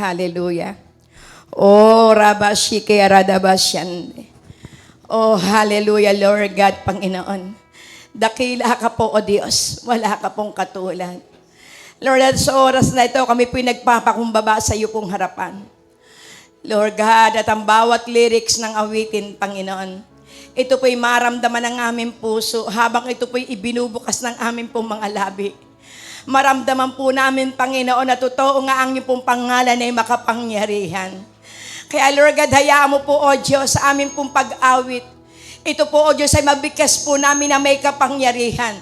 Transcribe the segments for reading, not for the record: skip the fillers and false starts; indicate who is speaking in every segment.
Speaker 1: Hallelujah. Oh, Rabashike Aradabasyan. Oh, hallelujah, Lord God, Panginoon. Dakila ka po, O Diyos. Wala ka pong katulad. Lord, at sa oras na ito, kami po'y nagpapakumbaba sa iyo pong harapan. Lord God, at ang bawat lyrics ng awitin, Panginoon, ito po'y maramdaman ng aming puso habang ito po'y ibinubukas ng aming pong mga labi. Maramdaman po namin, Panginoon, na totoo nga ang iyong pong pangalan ay makapangyarihan. Kaya Lord God, hayaan mo po, O Diyos, sa aming pong pag-awit. Ito po, O Diyos, ay mabigkas po namin na may kapangyarihan.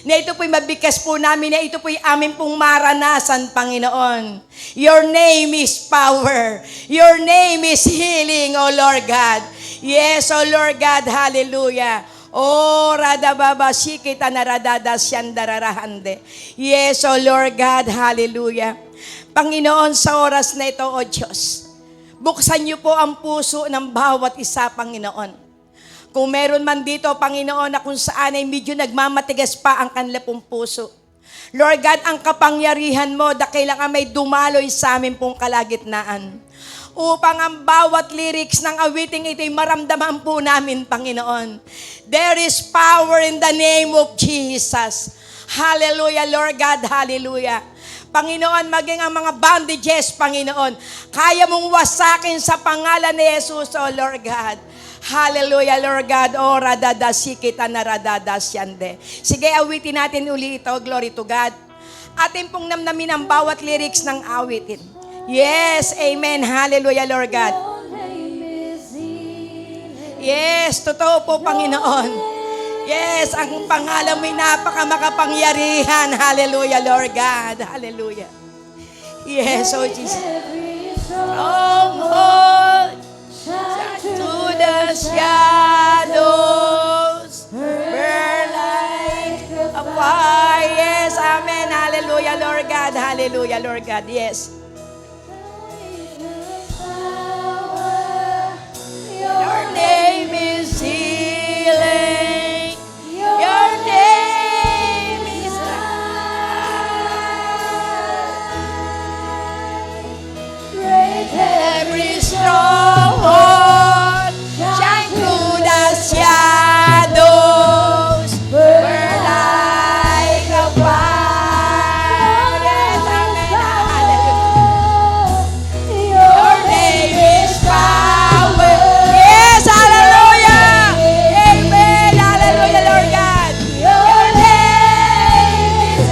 Speaker 1: Na ito po'y mabigkas po namin, na ito po'y aming pong maranasan, Panginoon. Your name is power. Your name is healing, O Lord God. Yes, O Lord God, hallelujah. Oh, radababa, shikita na radada siyandararahande. Yes, O Lord God, hallelujah. Panginoon, sa oras na ito, O Diyos, buksan niyo po ang puso ng bawat isa, Panginoon. Kung meron man dito, Panginoon, na kung saan ay medyo nagmamatigas pa ang kanila pong puso. Lord God, ang kapangyarihan mo, kailangan may dumaloy sa amin pong kalagitnaan. Upang ang bawat lyrics ng awiting ito'y maramdaman po namin, Panginoon. There is power in the name of Jesus. Hallelujah, Lord God, hallelujah. Panginoon, maging ang mga bandages, Panginoon, kaya mong wasakin sa pangalan ni Jesus, O Lord God. Hallelujah, Lord God. O radadasikita na radadasyande. Sige, awitin natin uli ito. Glory to God. Atin pong namnamin ang bawat lyrics ng awitin. Yes, amen. Hallelujah, Lord God. Yes, totoo po, Panginoon. Yes, ang pangalan mo'y napakamakapangyarihan. Hallelujah, Lord God. Hallelujah. Yes, oh Jesus. Stronghold, to the shadows, burn like a fire. Yes, amen. Hallelujah, Lord God. Hallelujah, Lord God. Yes. Your name is healing. Your name is life. Break every stronghold. Shine through the shadows. Burn like a fire. Yes, amen. Hallelujah. Your name is power. Yes, hallelujah. Amen. Hallelujah, Lord God. Your name is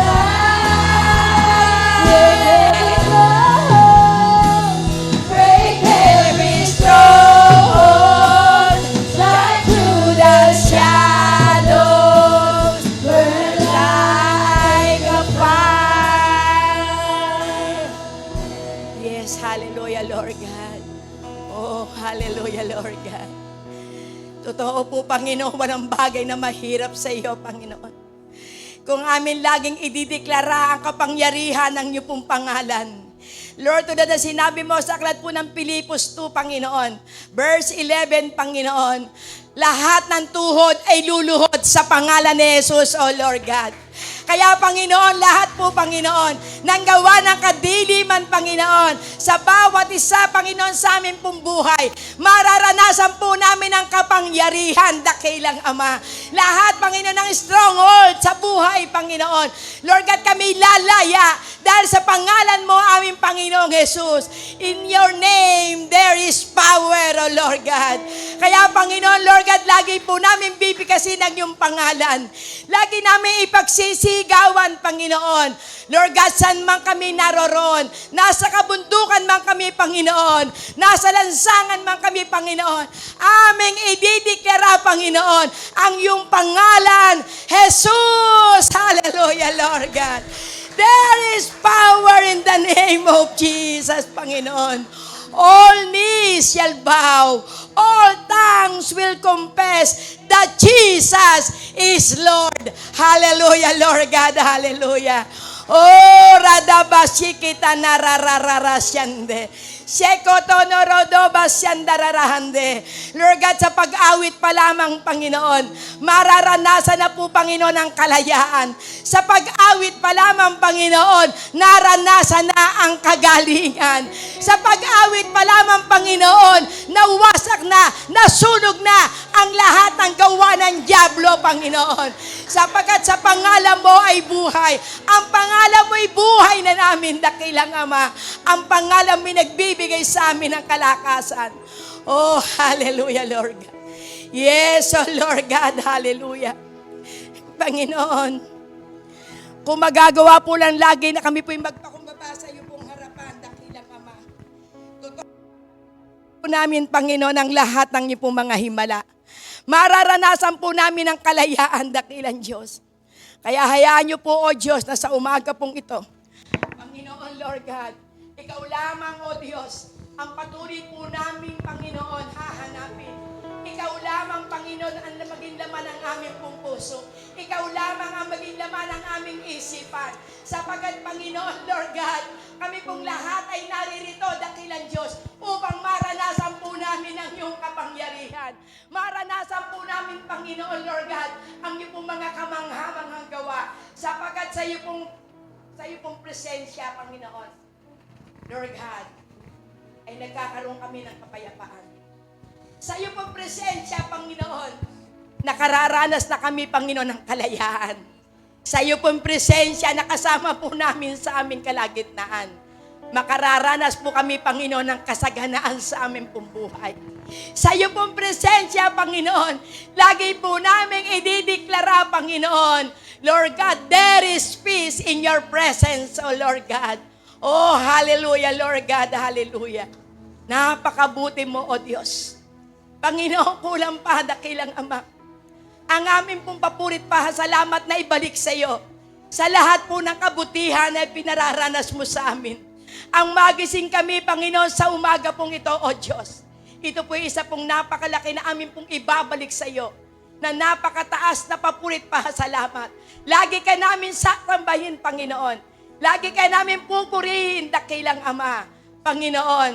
Speaker 1: break every stronghold. Shine through the shadows. Burn like a fire. Yes, hallelujah, Lord God. Oh, hallelujah, Lord God. Totoo po, Panginoon, walang bagay na mahirap sa iyo, Panginoon. Kung amin laging idideklara ang kapangyarihan ng iyo pong pangalan. Lord, tulad na sinabi mo sa aklat po ng Pilipos 2, Panginoon, verse 11, Panginoon, lahat ng tuhod ay luluhod sa pangalan ni Jesus, O Lord God. Kaya, Panginoon, lahat po, Panginoon, nang gawa ng kadiliman, Panginoon, sa bawat isa, Panginoon, sa aming pong buhay, mararanasan po namin ang kapangyarihan, dakilang Ama. Lahat, Panginoon, ng stronghold sa buhay, Panginoon. Lord God, kami lalaya dahil sa pangalan mo, aming Panginoong Jesus. In your name, there is power, O Lord God. Kaya, Panginoon, Lord God, lagi po namin bibigkasin ang iyong pangalan. Lagi namin ipagsisigawan, Panginoon. Lord God, saan man kami naroroon, nasa kabundukan man kami, Panginoon, nasa lansangan man kami, Panginoon, aming idideklara, Panginoon, ang iyong pangalan, Jesus. Hallelujah, Lord God. There is power in the name of Jesus, Panginoon. All knees shall bow, all tongues will confess that Jesus is Lord. Hallelujah, Lord God. Hallelujah. Oh, radabashi kita narararasyande. Lord God, sa pag-awit pa lamang, Panginoon, mararanasan na po, Panginoon, ang kalayaan. Sa pag-awit pa lamang, Panginoon, naranasan na ang kagalingan. Sa pag-awit pa lamang, Panginoon, nawasak na, nasunog na ang lahat ng gawa ng dyablo, Panginoon. Sapagkat sa pangalan mo ay buhay. Ang pangalan mo ay buhay na namin, dakilang Ama. Ang pangalan mo ay nagbibigay sa amin ng kalakasan. Oh, hallelujah, Lord God. Yes, oh Lord God, hallelujah. Panginoon, kung magagawa po lang lagi na kami po yung magpakumbaba sa iyo pong harapan, dakilang Ama. Totoo po namin, Panginoon, ang lahat ng iyo pong mga himala. Mararanasan po namin ang kalayaan, dakilang Diyos. Kaya hayaan niyo po, O Diyos, na sa umaga pong ito, Panginoon, Lord God, Ikaw lamang, O Diyos, ang patuloy po namin, Panginoon, hahanapin. Ikaw lamang, Panginoon, ang maging laman ng aming pong puso. Ikaw lamang ang maging laman ng aming isipan. Sapagat, Panginoon, Lord God, kami pong lahat ay naririto, dakilang Diyos, upang maranasan po namin ang iyong kapangyarihan. Maranasan po namin, Panginoon, Lord God, ang iyong pong mga kamanghamanghang gawa. Sapagat sa iyo pong presensya, Panginoon, Lord God, ay nagkakaroon kami ng kapayapaan. Sa iyo pong presensya, Panginoon, nakararanas na kami, Panginoon, ng kalayaan. Sa iyo pong presensya, nakasama po namin sa aming kalagitnaan. Makararanas po kami, Panginoon, ng kasaganaan sa aming pong buhay. Sa iyo pong presensya, Panginoon, lagi po namin idideklara, Panginoon, Lord God, there is peace in your presence, O Lord God. Oh, hallelujah, Lord God, hallelujah. Napakabuti mo, O Diyos. Panginoon, kulang pa, dakilang Ama. Ang aming pong papurit pasalamat na ibalik sa iyo sa lahat po ng kabutihan na pinararanas mo sa amin. Ang magising kami, Panginoon, sa umaga pong ito, O Diyos. Ito po isa pong napakalaki na amin pong ibabalik sa iyo na napakataas na papurit pasalamat. Lagi ka namin sasambahin, Panginoon. Lagi ka namin pupurihin, dakilang Ama. Panginoon,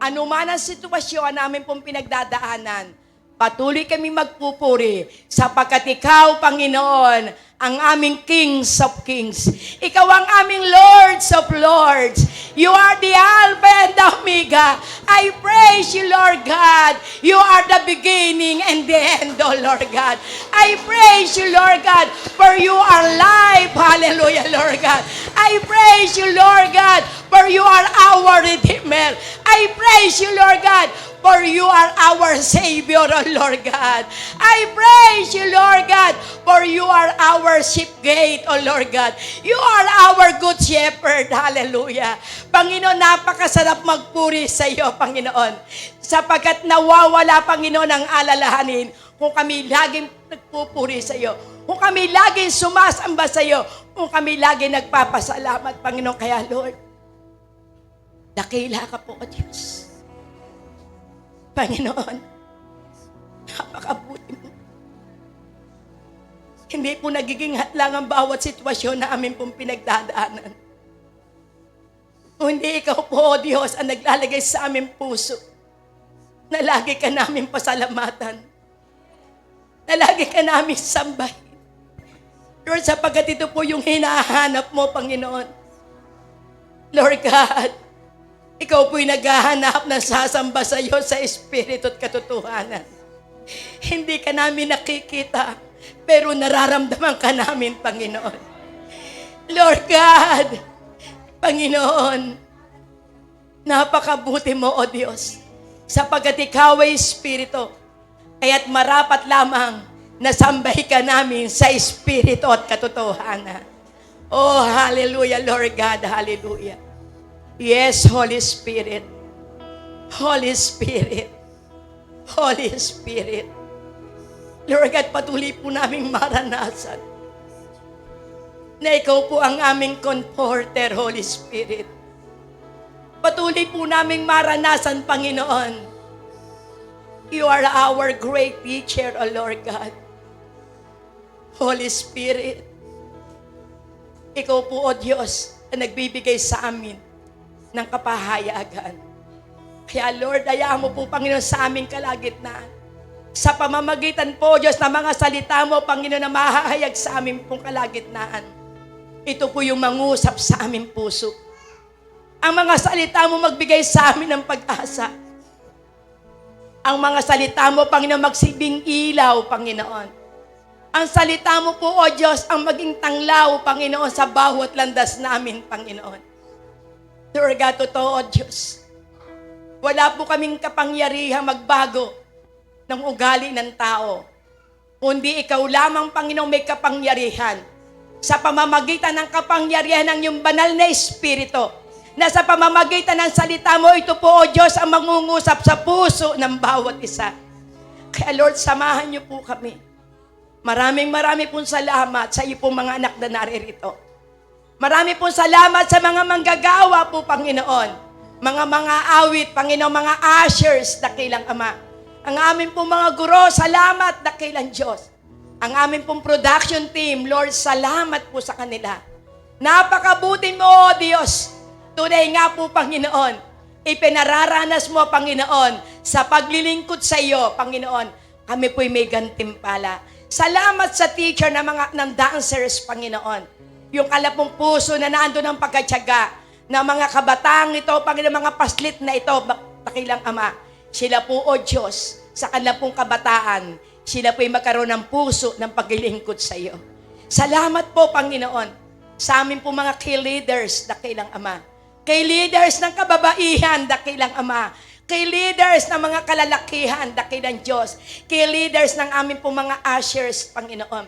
Speaker 1: anuman ang sitwasyon namin pong pinagdadaanan, patuloy kami magpupuri sapagkat ikaw, Panginoon, ang aming Kings of Kings. Ikaw ang aming Lords of Lords. You are the Alpha and the Omega. I praise you, Lord God. You are the beginning and the end, oh Lord God. I praise you, Lord God, for you are life. Hallelujah, Lord God. I praise you, Lord God, for you are our Redeemer. I praise you, Lord God, for you are our Savior, oh Lord God. I praise you, Lord God, for you are our sheep gate, oh Lord God. You are our good shepherd. Hallelujah. Panginoon, napakasarap magpuri sa iyo, Panginoon. Sapagkat nawawala, Panginoon, ang alalahanin kung kami laging nagpupuri sa iyo. Kung kami laging sumasamba sa iyo. Kung kami laging nagpapasalamat, Panginoon. Kaya, Lord, dakila ka po, O Diyos. Panginoon, napakabuti mo. Hindi po nagiging hatlang ang bawat sitwasyon na amin pong pinagdadaanan. Kung hindi ikaw po, O Diyos, ang naglalagay sa aming puso na lagi ka namin pasalamatan, na lagi ka namin sambahin. Lord, sapagkat ito po yung hinahanap mo, Panginoon. Lord God, ikaw po'y naghahanap ng sasamba sa iyo sa Espiritu at katotohanan. Hindi ka namin nakikita, pero nararamdaman ka namin, Panginoon. Lord God, Panginoon, napakabuti mo, O Diyos, sapagkat ikaw ay Espiritu, kaya't marapat lamang nasambay ka namin sa Espiritu at katotohanan. Oh, hallelujah, Lord God, hallelujah. Yes, Holy Spirit. Holy Spirit. Holy Spirit. Lord God, patuloy po naming maranasan na ikaw po ang aming comforter, Holy Spirit. Patuloy po naming maranasan, Panginoon. You are our great teacher, O Lord God. Holy Spirit. Ikaw po, O Diyos, ang nagbibigay sa amin ng kapahayagan. Kaya Lord, hayaan mo po, Panginoon, sa aming kalagitnaan. Sa pamamagitan po, Diyos, na mga salita mo, Panginoon, na mahahayag sa aming pong kalagitnaan. Ito po yung mangusap sa aming puso. Ang mga salita mo magbigay sa amin ng pag-asa. Ang mga salita mo, Panginoon, magsibing ilaw, Panginoon. Ang salita mo po, O Diyos, ang maging tanglaw, Panginoon, sa bawat landas namin, Panginoon. Lord God, totoo, O Diyos. Wala po kaming kapangyarihang magbago ng ugali ng tao. Kundi ikaw lamang, Panginoon, may kapangyarihan. Sa pamamagitan ng kapangyarihan ng iyong banal na Espiritu, na sa pamamagitan ng salita mo, ito po, O Diyos, ang mangungusap sa puso ng bawat isa. Kaya Lord, samahan niyo po kami. Maraming pong salamat sa iyo pong mga anak na naririto. Marami pong salamat sa mga manggagawa po, Panginoon. Mga awit, Panginoon, mga ushers, dakilang Ama. Ang amin pong mga guro, salamat, dakilang Diyos. Ang amin pong production team, Lord, salamat po sa kanila. Napakabuti mo, O Diyos. Tunay nga po, Panginoon, ipinararanas mo, Panginoon, sa paglilingkod sa iyo, Panginoon, kami po'y may gantimpala. Salamat sa teacher ng dancers, Panginoon. Yung kalapong puso na naandun ng pagkatyaga, na mga kabatang ito, Panginoon, mga paslit na ito, dakilang Ama, sila po, O Diyos, sa kanilang pong kabataan, sila po'y magkaroon ng puso ng paglilingkod sa iyo. Salamat po, Panginoon, sa amin po mga key leaders, dakilang Ama. Kay leaders ng kababaihan, dakilang Ama. Kay leaders ng mga kalalakihan, dakilang Diyos. Kay leaders ng amin po mga ushers, Panginoon.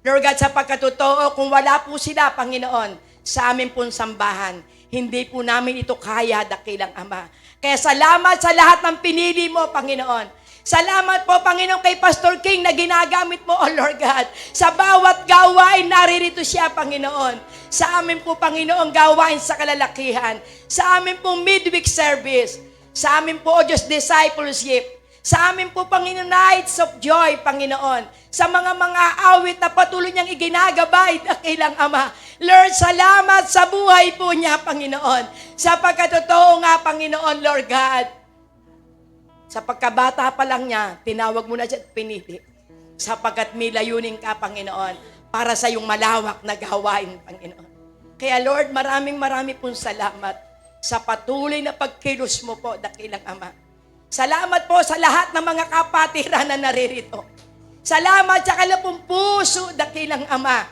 Speaker 1: Lord God, sa pagkatotoo, kung wala po sila, Panginoon, sa amin pong sambahan, hindi po namin ito kaya, dakilang Ama. Kaya salamat sa lahat ng pinili mo, Panginoon. Salamat po, Panginoon, kay Pastor King na ginagamit mo, O Lord God. Sa bawat gawain, naririto siya, Panginoon. Sa amin po, Panginoon, gawain sa kalalakihan. Sa amin po, midweek service. Sa amin po, O Diyos, discipleship. Sa amin po, Panginoon, nights of joy, Panginoon. Sa mga awit na patuloy niyang iginagabay, dakilang Ama. Lord, salamat sa buhay po niya, Panginoon. Sa pagkatotoo nga, Panginoon, Lord God. Sa pagkabata pa lang niya, tinawag mo na siya at pinili. Sapagkat may layunin ka, Panginoon, para sa iyong malawak na gawain, Panginoon. Kaya Lord, marami pong salamat sa patuloy na pagkilos mo po, dakilang Ama. Salamat po sa lahat ng mga kapatiran na naririto. Salamat sa kalapong puso, dakilang Ama.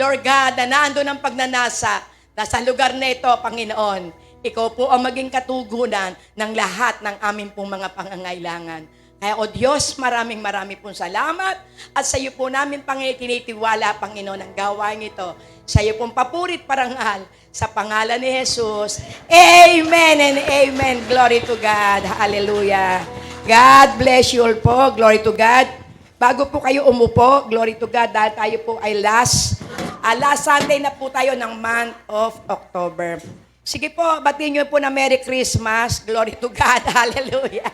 Speaker 1: Lord God, na naandun ang pagnanasa, nasa lugar na ito, Panginoon, ikaw po ang maging katugunan ng lahat ng aming pong mga pangangailangan. Kaya, O Diyos, marami pong salamat at sa iyo po namin, tinitiwala, Panginoon, ang gawain ito. Sa iyo pong papurit parangal, sa pangalan ni Jesus. Amen and amen. Glory to God. Hallelujah. God bless you all po. Glory to God. Bago po kayo umupo, glory to God, dahil tayo po ay last Sunday na po tayo ng month of October. Sige po, batiin niyo po na Merry Christmas. Glory to God. Hallelujah.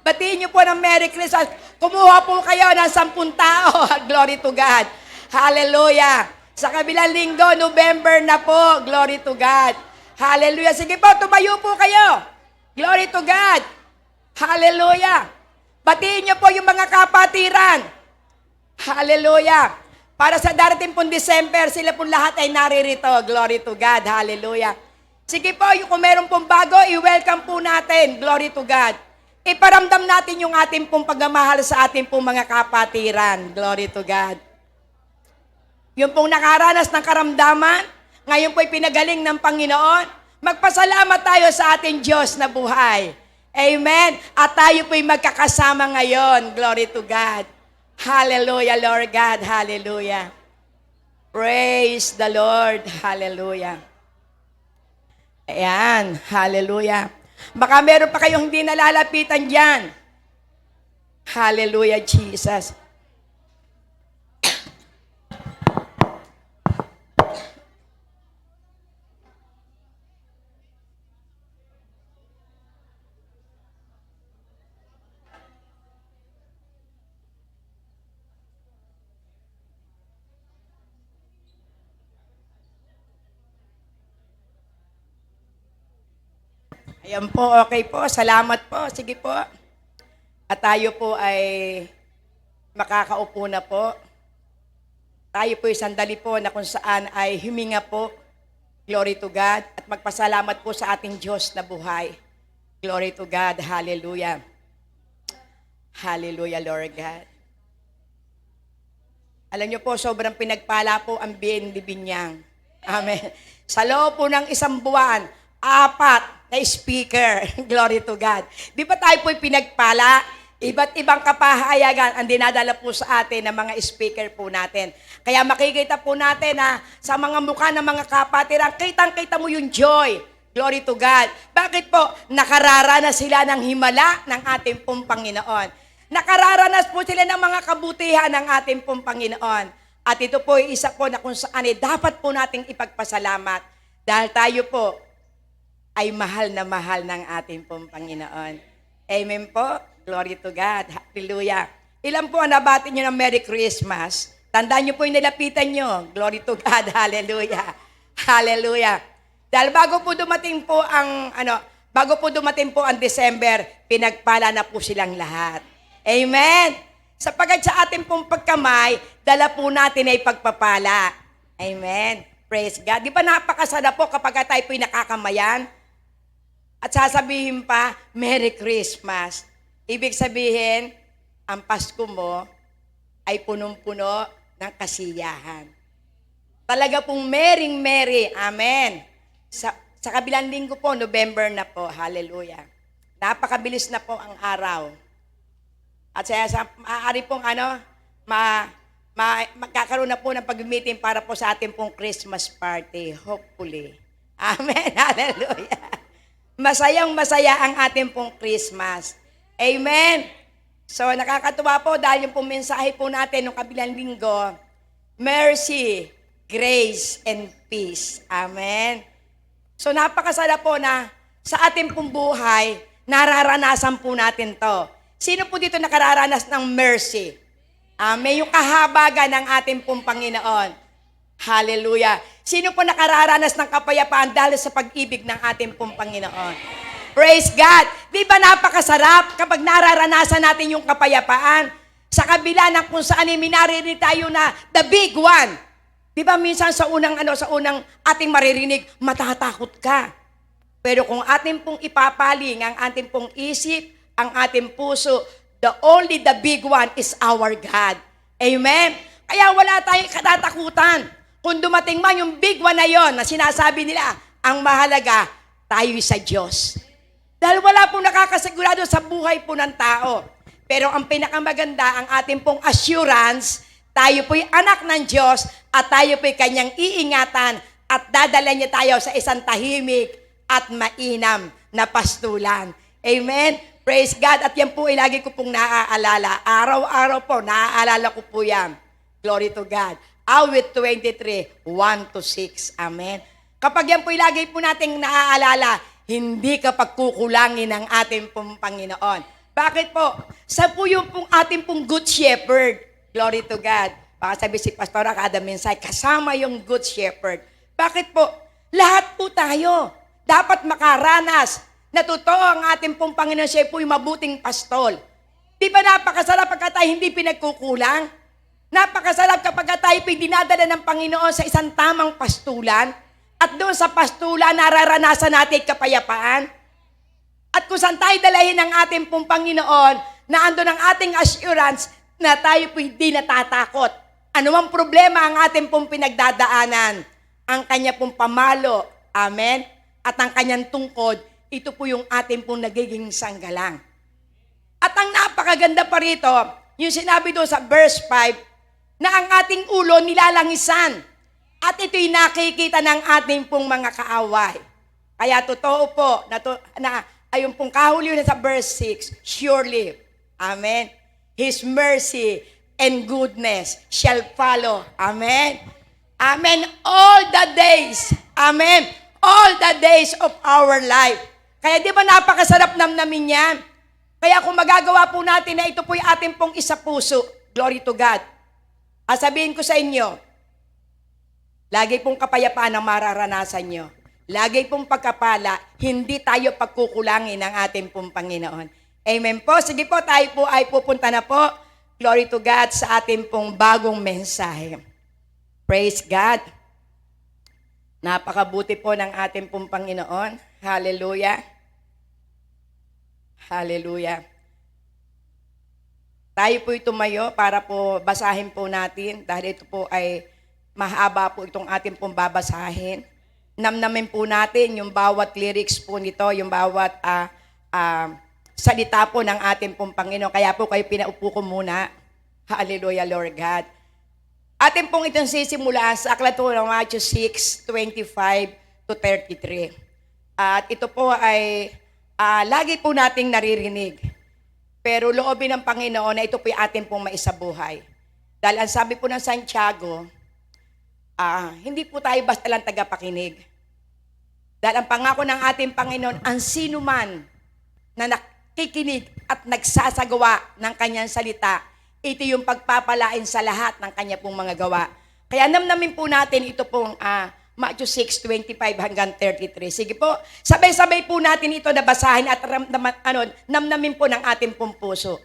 Speaker 1: Batiin niyo po ng Merry Christmas. Kumuha po kayo ng 10 tao. Glory to God. Hallelujah. Sa kabilang linggo, November na po. Glory to God. Hallelujah. Sige po, tumayo po kayo. Glory to God. Hallelujah. Batiin niyo po yung mga kapatiran. Hallelujah. Para sa darating pong December, sila pong lahat ay naririto. Glory to God. Hallelujah. Sige po, kung meron pong bago, i-welcome po natin. Glory to God. Iparamdam natin yung ating pong pagmamahal sa ating pong mga kapatiran. Glory to God. Yung pong nakaranas ng karamdaman, ngayon po'y pinagaling ng Panginoon, magpasalamat tayo sa ating Diyos na buhay. Amen. At tayo po'y magkakasama ngayon. Glory to God. Hallelujah, Lord God. Hallelujah. Praise the Lord. Hallelujah. Ayan. Hallelujah. Baka meron pa kayong hindi nalalapitan dyan. Hallelujah, Jesus. Ayan po, okay po. Salamat po. Sige po. At tayo po ay makakaupo na po. Tayo po ay sandali po na kung saan ay huminga po. Glory to God. At magpasalamat po sa ating Diyos na buhay. Glory to God. Hallelujah. Hallelujah, Lord God. Alam niyo po, sobrang pinagpala po ang BNB Binyang. Amen. Sa loob po ng isang buwan, 4 na speaker. Glory to God. Di ba tayo po'y pinagpala? Iba't ibang kapahayagan ang dinadala po sa atin ng mga speaker po natin. Kaya makikita po natin na sa mga mukha ng mga kapatiran, kitang-kita mo yung joy. Glory to God. Bakit po? Nakararanas sila ng himala ng ating pong Panginoon. Nakararanas po sila ng mga kabutihan ng ating pong Panginoon. At ito po ay isa po na kung saan dapat po nating ipagpasalamat. Dahil tayo po ay mahal na mahal ng ating pong Panginoon. Amen po. Glory to God. Hallelujah. Ilan po ang nabati nyo ng Merry Christmas? Tandaan nyo po yung nilapitan nyo. Glory to God. Hallelujah. Hallelujah. Dahil bago po dumating po ang December, pinagpala na po silang lahat. Amen. Sapagkat sa ating pong pagkamay, dala po natin ay pagpapala. Amen. Praise God. Di ba napakasarap po kapag tayo po'y nakakamayan? At sasabihin pa, Merry Christmas. Ibig sabihin, ang Pasko mo ay punong-puno ng kasiyahan. Talaga pong Merry. Amen. Sa kabilang linggo po, November na po. Hallelujah. Napakabilis na po ang araw. At maaari pong magkakaroon na po ng pag-meeting para po sa ating pong Christmas party. Hopefully. Amen. Hallelujah. Masayang-masaya ang ating pong Christmas. Amen. So, nakakatuwa po dahil yung pong mensahe po natin nung kabilang linggo, mercy, grace, and peace. Amen. So, napakasarap po na sa ating pong buhay, nararanasan po natin to. Sino po dito nakararanas ng mercy? Amen. Yung kahabagan ng ating pong Panginoon. Hallelujah. Sino po nakararanas ng kapayapaan dahil sa pag-ibig ng ating pong Panginoon? Praise God. Di ba napakasarap kapag nararanasan natin yung kapayapaan? Sa kabila ng kung saan minaririnig tayo na the big one. Di ba minsan sa unang ating maririnig, matatakot ka. Pero kung ating pong ipapaling ang ating pong isip, ang ating puso, the big one is our God. Amen? Kaya wala tayong katatakutan. Kung dumating man yung big one na yon na sinasabi nila, ang mahalaga, tayo sa Diyos. Dahil wala pong nakakasigurado sa buhay po ng tao. Pero ang pinakamaganda, ang ating pong assurance, tayo po'y anak ng Diyos at tayo po'y kanyang iingatan at dadala niya tayo sa isang tahimik at mainam na pastulan. Amen? Praise God. At yan po ay lagi ko pong naaalala. Araw-araw po, naaalala ko po yan. Glory to God. Awit 23, 1-6. Amen. Kapag yan po ay lagi po nating naaalala, hindi ka pagkukulangin ng ating pong Panginoon. Bakit po? Sa po yung pong ating pong good shepherd. Glory to God. Baka sabi si Pastora kada mensay, kasama yung good shepherd. Bakit po? Lahat po tayo dapat makaranas na totoo ang ating pong Panginoon, siya po yung mabuting pastol. Di ba napakasarap pagka tayo hindi pinagkukulang? Napakasarap kapag tayo dinadala ng Panginoon sa isang tamang pastulan at doon sa pastulan nararanasan natin kapayapaan. At kung saan tayo dalahin ng ating pong Panginoon na andun ang ating assurance na tayo po hindi natatakot. Ano mang problema ang ating pong pinagdadaanan, ang kanya pong pamalo, amen, at ang kanyang tungkod, ito po yung ating pong nagiging sanggalang. At ang napakaganda pa rito, yung sinabi doon sa verse 5, na ang ating ulo nilalangisan. At ito'y nakikita ng ating pong mga kaaway. Kaya totoo po, na ayun pong kahuli na sa verse 6, surely, amen, His mercy and goodness shall follow. Amen. Amen. All the days. Amen. All the days of our life. Kaya di ba napakasarap namnamin yan? Kaya kung magagawa po natin na ito po'y ating pong isa puso, glory to God. Sabihin ko sa inyo, lagi pong kapayapaan ang mararanasan nyo. lagi pong pagkapala, hindi tayo pagkukulangin ng ating pong Panginoon. Amen po. Sige po, tayo po ay pupunta na po. Glory to God sa ating pong bagong mensahe. Praise God. Napakabuti po ng ating pong Panginoon. Hallelujah. Hallelujah. Tayo po'y tumayo para po basahin po natin dahil ito po ay mahaba po itong ating pong babasahin. Namnamin po natin yung bawat lyrics po nito, yung bawat salita po ng ating pong Panginoon. Kaya po kayo pinaupo ko muna. Hallelujah, Lord God. Atin pong itong sisimulaan sa aklat po ng Matthew 6:25-33. At ito po ay lagi po nating naririnig. Pero loobin ng Panginoon na ito po yung atin pong maisabuhay. Dahil ang sabi po ng Santiago, hindi po tayo basta lang tagapakinig. Dahil ang pangako ng ating Panginoon, ang sino man na nakikinig at nagsasagawa ng kanyang salita, ito yung pagpapalain sa lahat ng kanya pong mga gawa. Kaya namnamin po natin ito pong Matthew 6:25-33. Sige po, sabay-sabay po natin ito na basahin at namnamin po ng ating pong puso.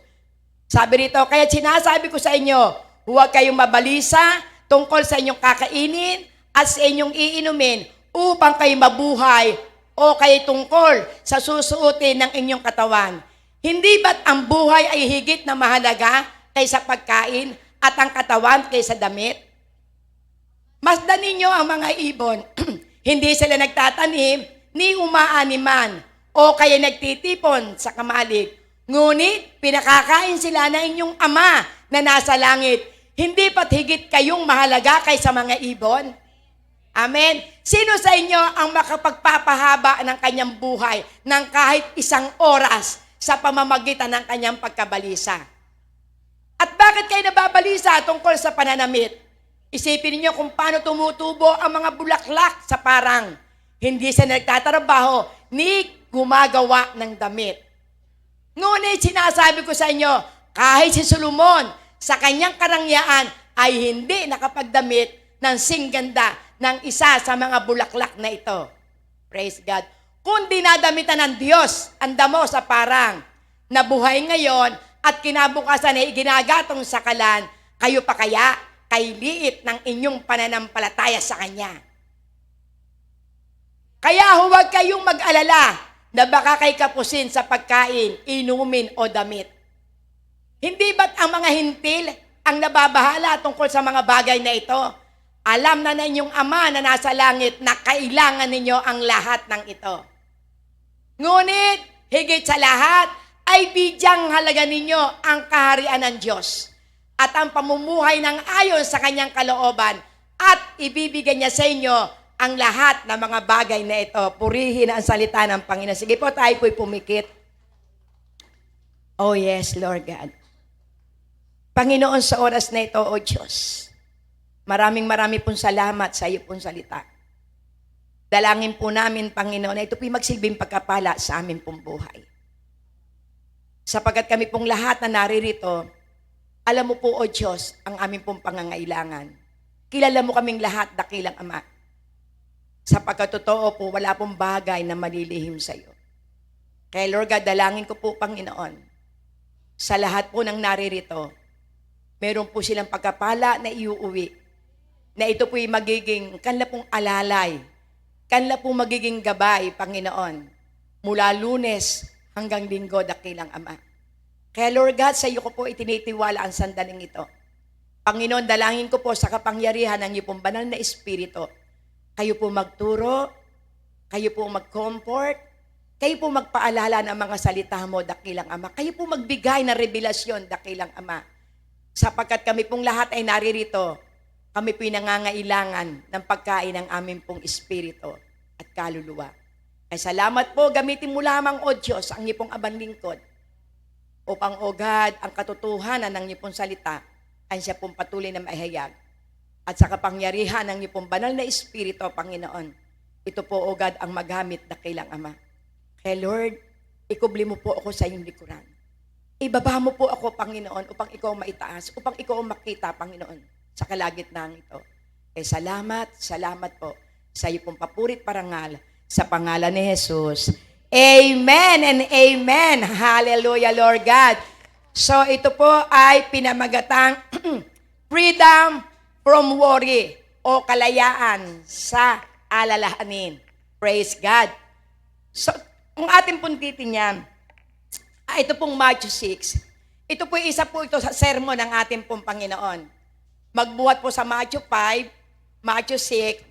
Speaker 1: Sabi rito, kaya sinasabi ko sa inyo, huwag kayong mabalisa tungkol sa inyong kakainin at sa inyong iinumin upang kayo mabuhay o kayo tungkol sa susuotin ng inyong katawan. Hindi ba't ang buhay ay higit na mahalaga kaysa pagkain at ang katawan kaysa damit? Masdan ninyo ang mga ibon. Hindi sila nagtatanim, ni umaaniman, o kaya nagtitipon sa kamalig. Ngunit, pinakakain sila ng inyong ama na nasa langit. Hindi ba't higit kayong mahalaga kaysa mga ibon? Amen. Sino sa inyo ang makapagpapahaba ng kanyang buhay ng kahit isang oras sa pamamagitan ng kanyang pagkabalisa? At bakit kayo nababalisa tungkol sa pananamit? Isipin niyo kung paano tumutubo ang mga bulaklak sa parang. Hindi sila nagtatrabaho ni gumagawa ng damit. Ngunit sinasabi ko sa inyo, kahit si Solomon sa kanyang karangyaan ay hindi nakapagdamit ng singganda ng isa sa mga bulaklak na ito. Praise God. Kung dinadamitan ng Diyos ang damo sa parang na buhay ngayon at kinabukasan ay ginagatong sa kalan, kayo pa kaya kay liit ng inyong pananampalataya sa Kanya. Kaya huwag kayong mag-alala na baka kay kapusin sa pagkain, inumin o damit. Hindi ba't ang mga hintil ang nababahala tungkol sa mga bagay na ito? Alam na inyong Ama na nasa langit na kailangan ninyo ang lahat ng ito. Ngunit, higit sa lahat, ay bidyang halaga ninyo ang kaharian ng Diyos at ang pamumuhay ng ayon sa kanyang kalooban at ibibigay niya sa inyo ang lahat ng mga bagay na ito. Purihin ang salita ng Panginoon. Sige po, tayo po'y pumikit. Oh yes, Lord God. Panginoon, sa oras na ito, O Diyos, maraming pong salamat sa iyo pong salita. Dalangin po namin, Panginoon, na ito po'y magsilbing pagkapala sa amin pong buhay. Sapagkat kami pong lahat na naririto, alam mo po, O Diyos, ang aming pong pangangailangan. Kilala mo kaming lahat, dakilang Ama. Sapagkat totoo po, wala pong bagay na malilihim sa iyo. Kaya Lord God, dalangin ko po, Panginoon, sa lahat po ng naririto, meron po silang pagkapala na iuuwi, na ito po'y magiging kanila pong alalay, kanila pong magiging gabay, Panginoon, mula Lunes hanggang Linggo, dakilang Ama. Kaya Lord God, sa iyo ko po itinitiwala ang sandaling ito. Panginoon, dalangin ko po sa kapangyarihan ng iyo pong banal na Espiritu. Kayo po magturo, kayo po mag-comfort, kayo po magpaalala ng mga salita mo, dakilang Ama. Kayo po magbigay ng revelasyon, dakilang Ama. Sapagkat kami pong lahat ay naririto, kami po'y nangangailangan ng pagkain ng aming pong Espiritu at kaluluwa. Ay salamat po, gamitin mo lamang, O Diyos, ang iyong abang lingkod, upang, O God, ang katotohanan ng iyong salita ay siya pong patuloy na maihayag. At sa kapangyarihan ng iyong banal na Espiritu, Panginoon, ito po, O God, ang magamit dakilang Ama. Kaya Lord, ikubli mo po ako sa iyong likuran. Ibaba mo po ako, Panginoon, upang ikaw maitaas, upang ikaw makita, Panginoon, sa kalagitnaan ito. Salamat po sa iyo pong papurit parangal Sa pangalan ni Jesus. Amen and amen. Hallelujah, Lord God. So ito po ay pinamagatang freedom from worry o kalayaan sa alalahanin. Praise God. So, kung ating pong titingnan, ito pong Matthew 6. Ito po isa po ito sa sermon ng ating pong Panginoon. Magbuhat po sa Matthew 5, Matthew 6,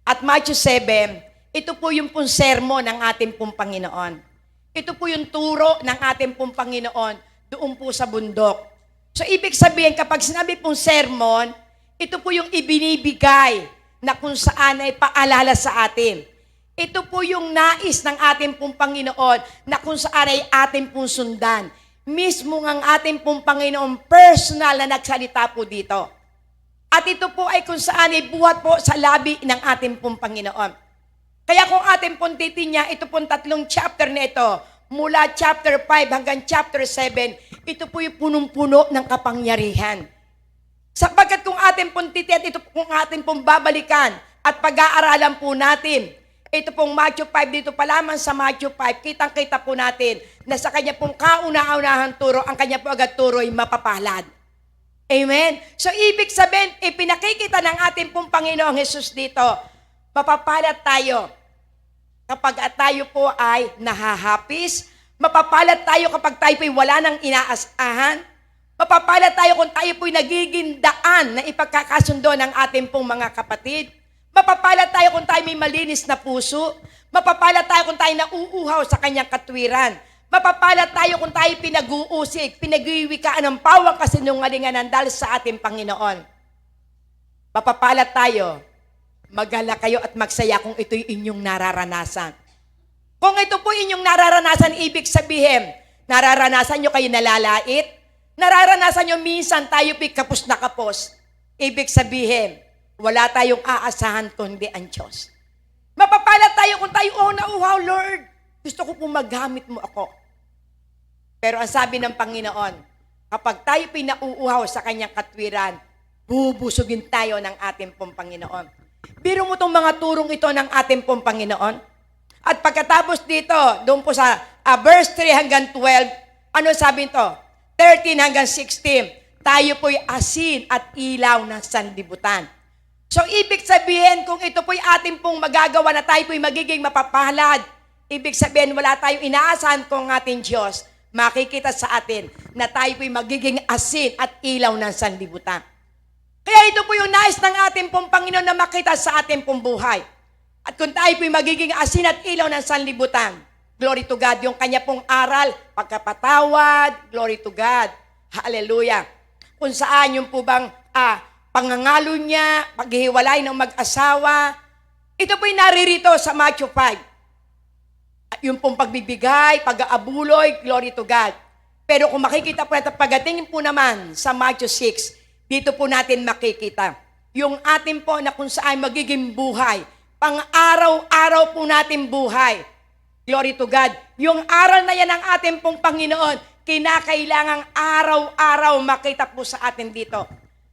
Speaker 1: at Matthew 7. Ito po yung pong sermon ng ating pong Panginoon. Ito po yung turo ng ating pong Panginoon doon po sa bundok. So, ibig sabihin, kapag sinabi pong sermon, ito po yung ibinibigay na kung saan ay paalala sa atin. Ito po yung nais ng ating pong Panginoon na kung saan ay ating pong sundan. Mismo ang ating pong Panginoon personal na nagsalita po dito. At ito po ay kung saan ay buhat po sa labi ng ating pong Panginoon. Kaya kung ating pong titingnan, ito pong 3 chapter na ito, mula chapter 5 hanggang chapter 7, ito po yung punong-puno ng kapangyarihan. Sapagkat kung ating pong titingnan, ito kung ating pong babalikan at pag-aaralan po natin, ito pong Matthew 5, dito pa lamang sa Matthew 5, kitang-kita po natin na sa kanya pong kauna-unahang turo, ang kanya po agad turo ay mapapalad. Amen? So, ibig sabihin, ipinakikita ng ating pong Panginoong Jesus dito, mapapalad tayo kapag tayo po ay nahahapis, mapapalad tayo kapag tayo po ay wala ng inaasahan, mapapalad tayo kung tayo po ay nagiging daan na ipagkakasundo ng ating pong mga kapatid, mapapalad tayo kung tayo may malinis na puso. Mapapalad tayo kung tayo nauuhaw sa kanyang katwiran. Mapapalad tayo kung tayo pinag-uusig, pinag-iwikaan ng pawang kasinungalingan ng dahil sa ating Panginoon. Mapapalad tayo, magala kayo at magsaya kung ito'y inyong nararanasan. Kung ito po inyong nararanasan, ibig sabihin, nararanasan nyo kayo nalalait, nararanasan nyo minsan tayo po'y kapos na kapos. Ibig sabihin, wala tayong aasahan kundi ang Diyos. Mapapalad tayo kung tayo, nauhaw, Lord. Gusto ko pong maggamit mo ako. Pero ang sabi ng Panginoon, kapag tayo pinauuhaw sa kanyang katwiran, bubusugin tayo ng ating pong Panginoon. Biro mo itong mga turong ito ng ating pong Panginoon. At pagkatapos dito, doon po sa verse 3 hanggang 12, ano sabi ito? 13 hanggang 16, tayo po'y asin at ilaw ng sanlibutan. So, ibig sabihin, kung ito po'y ating pong magagawa na tayo po'y magiging mapapalad, ibig sabihin, wala tayong inaasahan kung ating Diyos, makikita sa atin na tayo po'y magiging asin at ilaw ng sanlibutan. Kaya ito po yung nais ng ating pong Panginoon na makita sa ating pong buhay. At kung tayo po'y magiging asin at ilaw ng sanlibutan, glory to God, yung kanya pong aral, pagkapatawad, glory to God, hallelujah. Kung saan yung po bang, pangangalo niya, paghihiwalay ng mag-asawa. Ito po'y naririto sa Matthew 5. Yung pong pagbibigay, pag-aabuloy, glory to God. Pero kung makikita po natin, pagdating po naman sa Matthew 6, dito po natin makikita. Yung atin po na kung saan magiging buhay, pang-araw-araw po natin buhay. Glory to God. Yung aral na yan ng ating pong Panginoon, kinakailangang araw-araw makita po sa atin dito.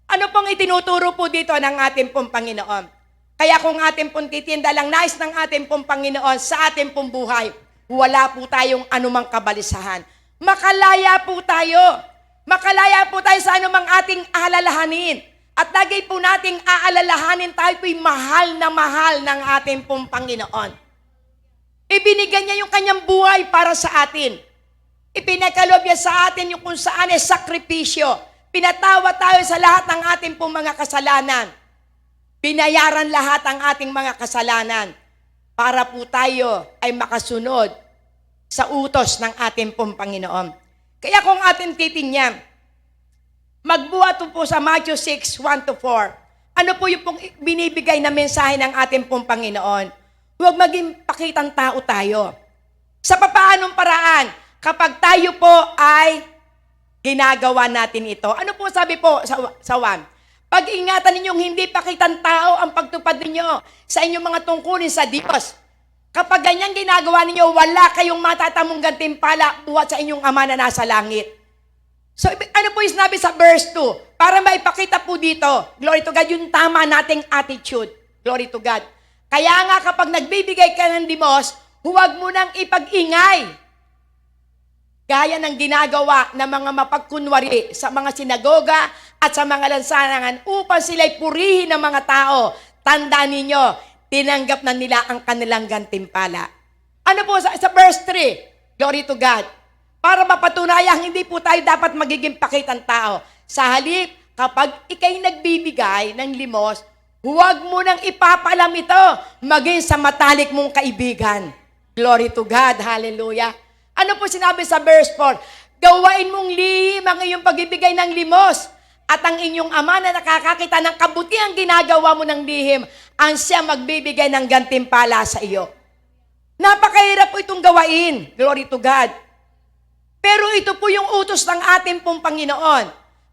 Speaker 1: Ano pong itinuturo po dito ng ating pong Panginoon? Kaya kung ating pong titinda lang nais ng ating pong Panginoon sa ating pong buhay, wala po tayong anumang kabalisahan. Makalaya po tayo. Makalaya po tayo sa anumang ating alalahanin. At lagi po nating aalalahanin tayo po'y mahal ng ating pong Panginoon. Ibinigay niya yung kanyang buhay para sa atin. Ipinakalob niya sa atin yung kung saan ay sakripisyo. Pinatawa tayo sa lahat ng ating pong mga kasalanan. Binayaran lahat ang ating mga kasalanan para po tayo ay makasunod sa utos ng ating pong Panginoon. Kaya kung ating titingnan, magbuhat po sa Matthew 6, 1-4. Ano po yung pong binibigay na mensahe ng ating pong Panginoon? Huwag maging pakitang tao tayo. Sa papaanong paraan, kapag tayo po ay ginagawa natin ito. Ano po sabi po sa 1? Pag-ingatan ninyong hindi pakitang tao ang pagtupad ninyo sa inyong mga tungkulin sa Diyos. Kapag ganyan ginagawa ninyo, wala kayong matatamong gantimpala buhat sa inyong Ama na nasa langit. So, ano po yung sinabi sa verse 2? Para maipakita po dito, glory to God, yung tama nating attitude. Glory to God. Kaya nga kapag nagbibigay ka ng limos, huwag mo nang ipag-ingay. Gaya ng ginagawa ng mga mapagkunwari sa mga sinagoga at sa mga lansangan upang sila'y purihin ng mga tao. Tandaan ninyo, tinanggap na nila ang kanilang gantimpala. Ano po sa verse 3? Glory to God. Para mapatunayang hindi po tayo dapat magiging pakitang tao. Sa halip, kapag ikay nagbibigay ng limos, huwag mo nang ipapalam ito maging sa matalik mong kaibigan. Glory to God. Hallelujah. Ano po sinabi sa verse 4? Gawain mong lihim ang iyong pagbibigay ng limos at ang inyong ama na nakakakita ng kabutiang ginagawa mo ng lihim ang siya magbibigay ng gantimpala sa iyo. Napakahirap po itong gawain. Glory to God. Pero ito po yung utos ng ating pong Panginoon.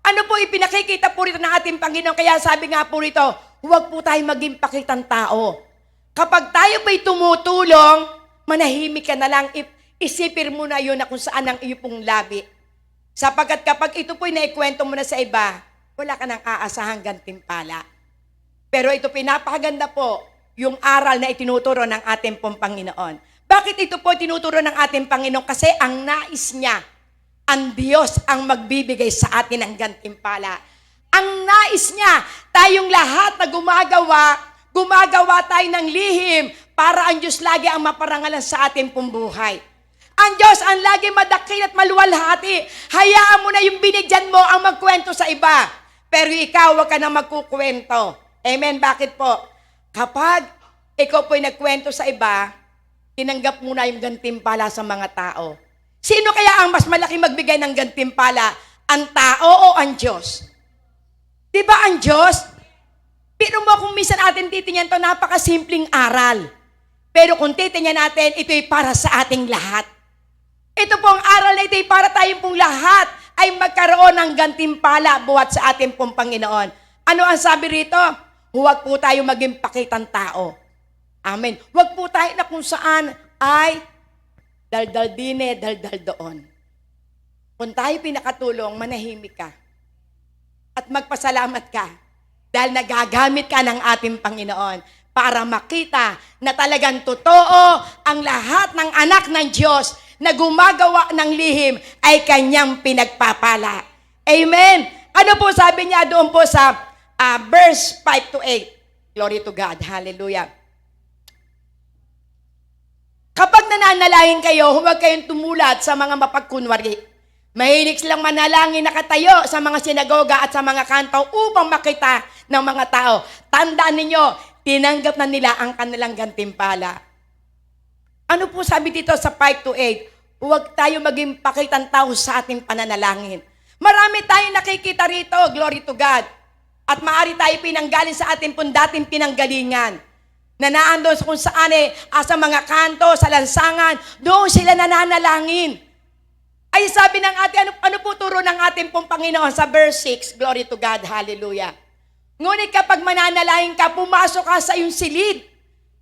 Speaker 1: Ano po ipinakikita po rito ng ating Panginoon? Kaya sabi nga po rito, huwag po tayo maging pakitang tao. Kapag tayo ba'y tumutulong, manahimik ka na lang, isipin mo na yun na kung saan ang iyo pong labi. Sapagkat kapag ito po'y naikwento mo na sa iba, wala ka nang aasahang gantimpala. Pero ito pinapakaganda po, yung aral na itinuturo ng ating pong Panginoon. Bakit ito po tinuturo ng ating Panginoon? Kasi ang nais niya, ang Diyos ang magbibigay sa atin ng gantimpala. Ang nais niya, tayong lahat na gumagawa tayo ng lihim para ang Diyos lagi ang maparangalan sa ating pong buhay. Ang Diyos ang lagi madakil at maluwalhati. Hayaan mo na yung binigyan mo ang magkwento sa iba. Pero ikaw, wag ka nang magkukwento. Amen? Bakit po? Kapag ikaw po'y nagkwento sa iba, tinanggap mo na yung gantimpala sa mga tao. Sino kaya ang mas malaki magbigay ng gantimpala? Ang tao o ang Diyos? Diba ang Diyos? Pero mo kung minsan atin titingnan to, napakasimpleng aral. Pero kung titingnan natin, ito'y para sa ating lahat. Ito pong aral na ito'y para tayong pong lahat ay magkaroon ng gantimpala buhat sa ating pong Panginoon. Ano ang sabi rito? Huwag po tayo maging pakitang tao. Amen. Huwag po tayo na kung saan ay daldal dine, daldal doon. Kung tayo pinakatulong, manahimik ka. At magpasalamat ka. Dahil nagagamit ka ng ating Panginoon para makita na talagang totoo ang lahat ng anak ng Diyos na gumagawa ng lihim ay kanyang pinagpapala. Amen. Ano po sabi niya doon po sa verse 5 to 8? Glory to God. Hallelujah. Kapag nananalangin kayo, huwag kayong tumulat sa mga mapagkunwari. Mahilig silang manalangin nakatayo sa mga sinagoga at sa mga kanto upang makita ng mga tao. Tandaan ninyo, tinanggap na nila ang kanilang gantimpala. Ano po sabi dito sa 5 to 8? Huwag tayo maging pakitang tao sa ating pananalangin. Marami tayong nakikita rito, glory to God. At maaari tayo pinanggaling sa ating pong dating pinanggalingan. Na naandun kung saan sa mga kanto, sa lansangan, doon sila nananalangin. Ay sabi ng ating, ano po turo ng ating pong Panginoon sa verse 6, glory to God, hallelujah. Ngunit kapag mananalangin ka, pumasok ka sa iyong silid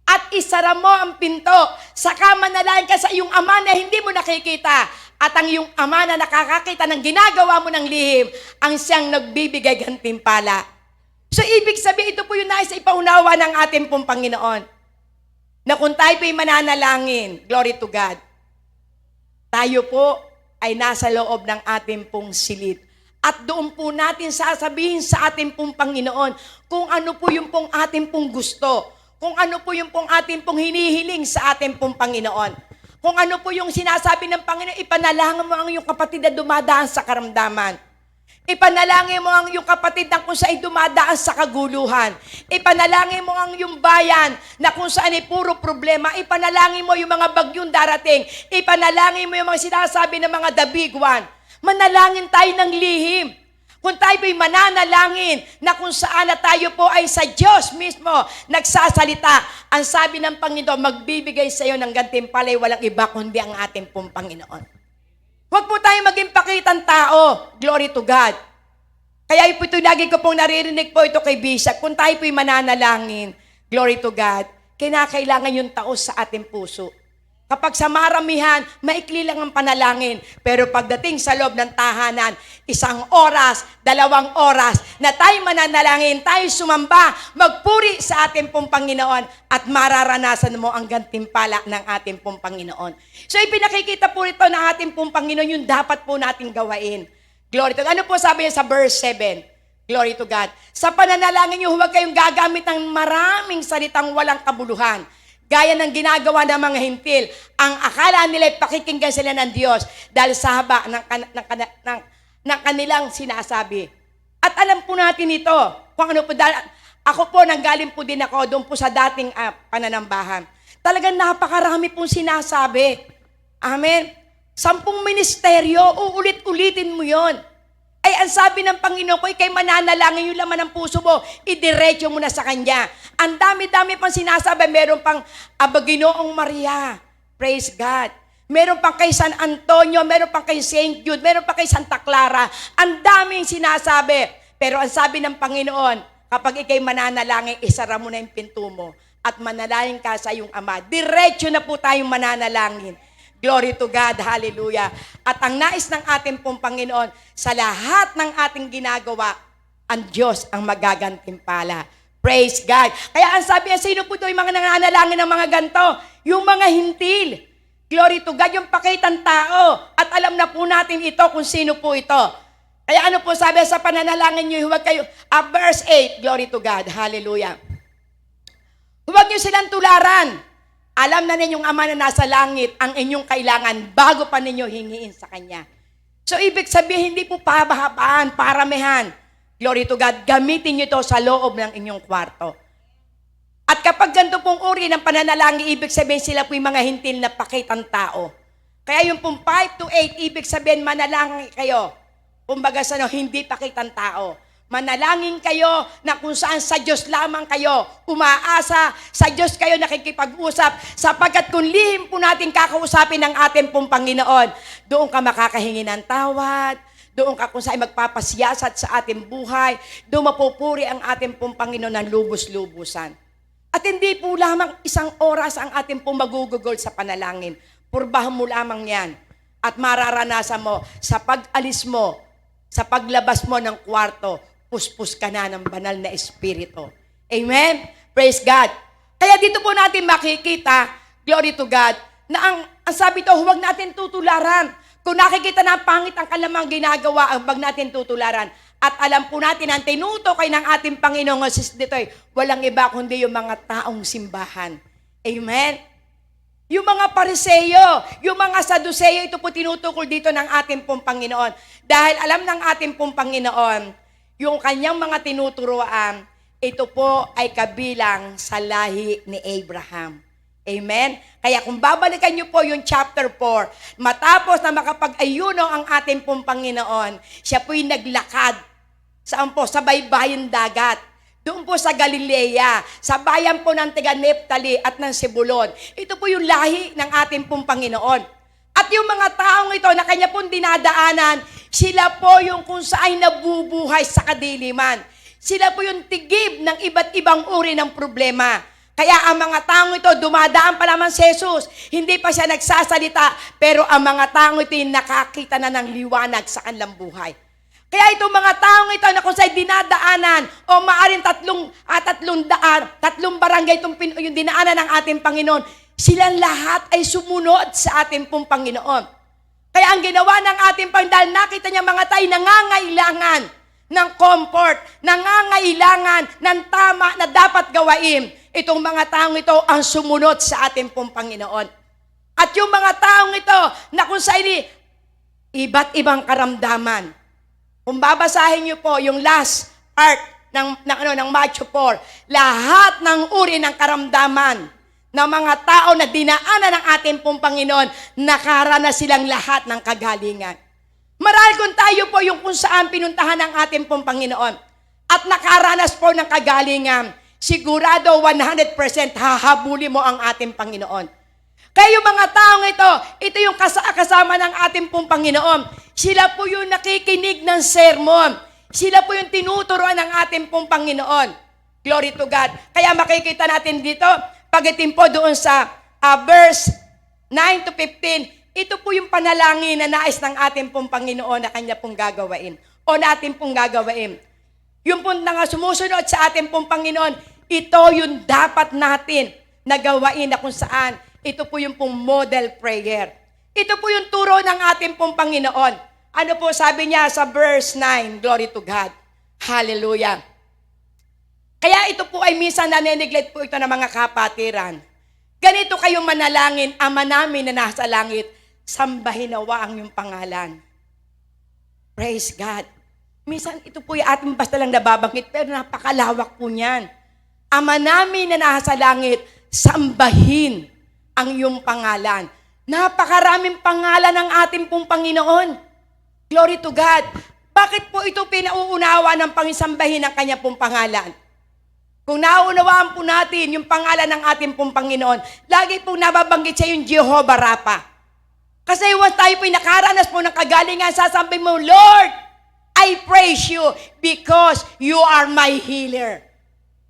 Speaker 1: at isara mo ang pinto, saka manalangin ka sa iyong ama na hindi mo nakikita, at ang iyong ama na nakakakita ng ginagawa mo ng lihim, ang siyang nagbibigay gantimpala. So, ibig sabihin, ito po yung nais ipaunawa ng ating pong Panginoon. Na kung tayo po'y mananalangin, glory to God, tayo po ay nasa loob ng ating pong silid. At doon po natin sasabihin sa ating pong Panginoon kung ano po yung pong ating pong gusto, kung ano po yung pong ating pong hinihiling sa ating pong Panginoon. Kung ano po yung sinasabi ng Panginoon, ipanalangin mo ang iyong kapatid na dumadaan sa karamdaman. Ipanalangin mo ang iyong kapatid na kung saan dumadaan sa kaguluhan. Ipanalangin mo ang iyong bayan na kung saan ay puro problema. Ipanalangin mo yung mga bagyong darating. Ipanalangin mo yung mga sinasabi ng mga dabigwan. Manalangin tayo ng lihim. Kung tayo po'y mananalangin na kung saan na tayo po ay sa Diyos mismo nagsasalita, ang sabi ng Panginoon, magbibigay sa iyo ng gantimpala'y walang iba kundi ang ating pong Panginoon. Huwag po tayo maging pakitang tao. Glory to God. Kaya ito lagi ko pong naririnig po ito kay Bishop. Kung tayo po'y mananalangin, glory to God, kinakailangan yung taos sa ating puso. Kapag sa maramihan, maikli lang ang panalangin. Pero pagdating sa loob ng tahanan, 1 oras, 2 oras, na tayo mananalangin, tayo sumamba, magpuri sa ating pong Panginoon at mararanasan mo ang gantimpala ng ating pong Panginoon. So ipinakikita po ito ng ating pong Panginoon yung dapat po nating gawain. Glory to God. Ano po sabi niya sa verse 7? Glory to God. Sa pananalangin niyo, huwag kayong gagamit ng maraming salitang walang kabuluhan. Gaya ng ginagawa ng mga hintil, ang akala nila ay pakikinggan sila ng Diyos dahil sa haba ng kanilang sinasabi. At alam po natin ito, kung ano po, ako po, nanggaling po din ako doon po sa dating pananambahan. Talagang napakarami pong sinasabi. Amen. 10 ministeryo, uulit-ulitin mo yon. Ay, ang sabi ng Panginoon ko, ikay mananalangin yung laman ng puso mo, idiretso mo na sa Kanya. Ang dami-dami pang sinasabi, meron pang Ginoong Maria, praise God. Meron pang kay San Antonio, meron pang kay Saint Jude, meron pang kay Santa Clara. Ang daming sinasabi. Pero ang sabi ng Panginoon, kapag ikay mananalangin, isara mo na yung pinto mo at manalangin ka sa iyong Ama. Diretso na po tayong mananalangin. Glory to God, hallelujah. At ang nais ng ating pong Panginoon, sa lahat ng ating ginagawa, ang Diyos ang magagantimpala. Praise God. Kaya ang sabi niya, sino po ito yung mga nananalangin ng mga ganito? Yung mga hintil. Glory to God, yung pakitang tao. At alam na po natin ito kung sino po ito. Kaya ano po sabi sa pananalangin niyo, huwag kayo, verse 8, glory to God, hallelujah. Huwag niyo silang tularan. Alam na ninyong Ama na nasa langit ang inyong kailangan bago pa ninyo hingiin sa Kanya. So, ibig sabihin, hindi po pabahabaan, paramihan. Glory to God, gamitin nyo ito sa loob ng inyong kwarto. At kapag ganito pong uri ng pananalangin, ibig sabihin sila po yung mga hintil na pakitang tao. Kaya yung pong 5 to 8, ibig sabihin manalangin kayo. Kumbaga sa hindi pakitang tao. Manalangin kayo na kung saan sa Diyos lamang kayo umaasa, sa Diyos kayo nakikipag-usap, sapagkat kung lihim po natin kakausapin ng ating pong Panginoon, doon ka makakahingi ng tawad, doon ka kung saan magpapasiyasat sa ating buhay, doon mapupuri ang ating pong Panginoon ng lubos-lubusan. At hindi po lamang 1 oras ang ating pong magugugol sa panalangin. Purbahan mo lamang yan at mararanasan mo sa pag-alis mo, sa paglabas mo ng kwarto, puspos ka na ng banal na espiritu. Amen? Praise God. Kaya dito po natin makikita, glory to God, na ang sabi to, huwag natin tutularan. Kung nakikita na pangit ang kalamang ginagawa, huwag natin tutularan. At alam po natin, ang tinutukoy ng ating Panginoong Jesus dito ay walang iba kundi yung mga taong simbahan. Amen? Yung mga Pariseyo, yung mga Saduseyo, ito po tinutukol dito ng ating pong Panginoon. Dahil alam ng ating pong Panginoon, yung kanyang mga tinuturuan, ito po ay kabilang sa lahi ni Abraham. Amen? Kaya kung babalikan niyo po yung chapter 4, matapos na makapag-ayuno ang ating pong Panginoon, siya po'y naglakad. Saan po? Sa baybayin dagat. Doon po sa Galilea, sa bayan po ng Tiga-Neptali at ng Sebulon. Ito po yung lahi ng ating pong Panginoon. At yung mga taong ito na kanya pong dinadaanan, sila po yung kung saan nabubuhay sa kadiliman. Sila po yung tigib ng iba't ibang uri ng problema. Kaya ang mga taong ito, dumadaan pa naman si Jesus. Hindi pa siya nagsasalita, pero ang mga taong ito yung nakakita na ng liwanag sa kanilang buhay. Kaya itong mga taong ito na kung sa'y dinadaanan o maaaring tatlong barangay yung dinaanan ng ating Panginoon, silang lahat ay sumunod sa ating pong Panginoon. Kaya ang ginawa ng ating Panginoon, dahil nakita niya mga tayo nangangailangan ng comfort, nangangailangan ng tama na dapat gawain, itong mga taong ito ang sumunod sa ating pong Panginoon. At yung mga taong ito na kung saan iba't ibang karamdaman, kung babasahin niyo po yung last part ng Matthew 4, lahat ng uri ng karamdaman ng mga tao na dinaanan ng ating pong Panginoon, nakaranas silang lahat ng kagalingan. Marahil kung tayo po yung kung saan pinuntahan ng ating pong Panginoon at nakaranas po ng kagalingan, sigurado 100% hahabuli mo ang ating Panginoon. Kaya yung mga taong ito yung kasama ng ating pong Panginoon. Sila po yung nakikinig ng sermon. Sila po yung tinuturuan ng ating pong Panginoon. Glory to God. Kaya makikita natin dito, pagitin po doon sa verse 9 to 15, Ito po yung panalangin na nais ng ating pong Panginoon na Kanya pong gagawain o natin pong gagawain. Yung pong nga sumusunod sa ating pong Panginoon, ito yung dapat natin na gawain na kung saan ito po yung pong model prayer. Ito po yung turo ng ating pong Panginoon. Ano po sabi niya sa verse 9? Glory to God. Hallelujah. Kaya ito po ay minsan nane-neglect po ito ng mga kapatiran. Ganito kayo manalangin, Ama namin na nasa langit, sambahin nawa ang iyong pangalan. Praise God. Minsan ito po yung ating basta lang nababanggit, pero napakalawak po niyan. Ama namin na nasa langit, sambahin ang iyong pangalan. Napakaraming pangalan ng ating pong Panginoon. Glory to God. Bakit po ito pinauunawa ng pangisambahin ng kanya pong pangalan? Kung naunawaan po natin yung pangalan ng ating pong Panginoon, lagi pong nababanggit siya yung Jehovah Rapha. Kasi once tayo po nakaranas po ng kagalingan, sasabihin mo, Lord, I praise you because you are my healer.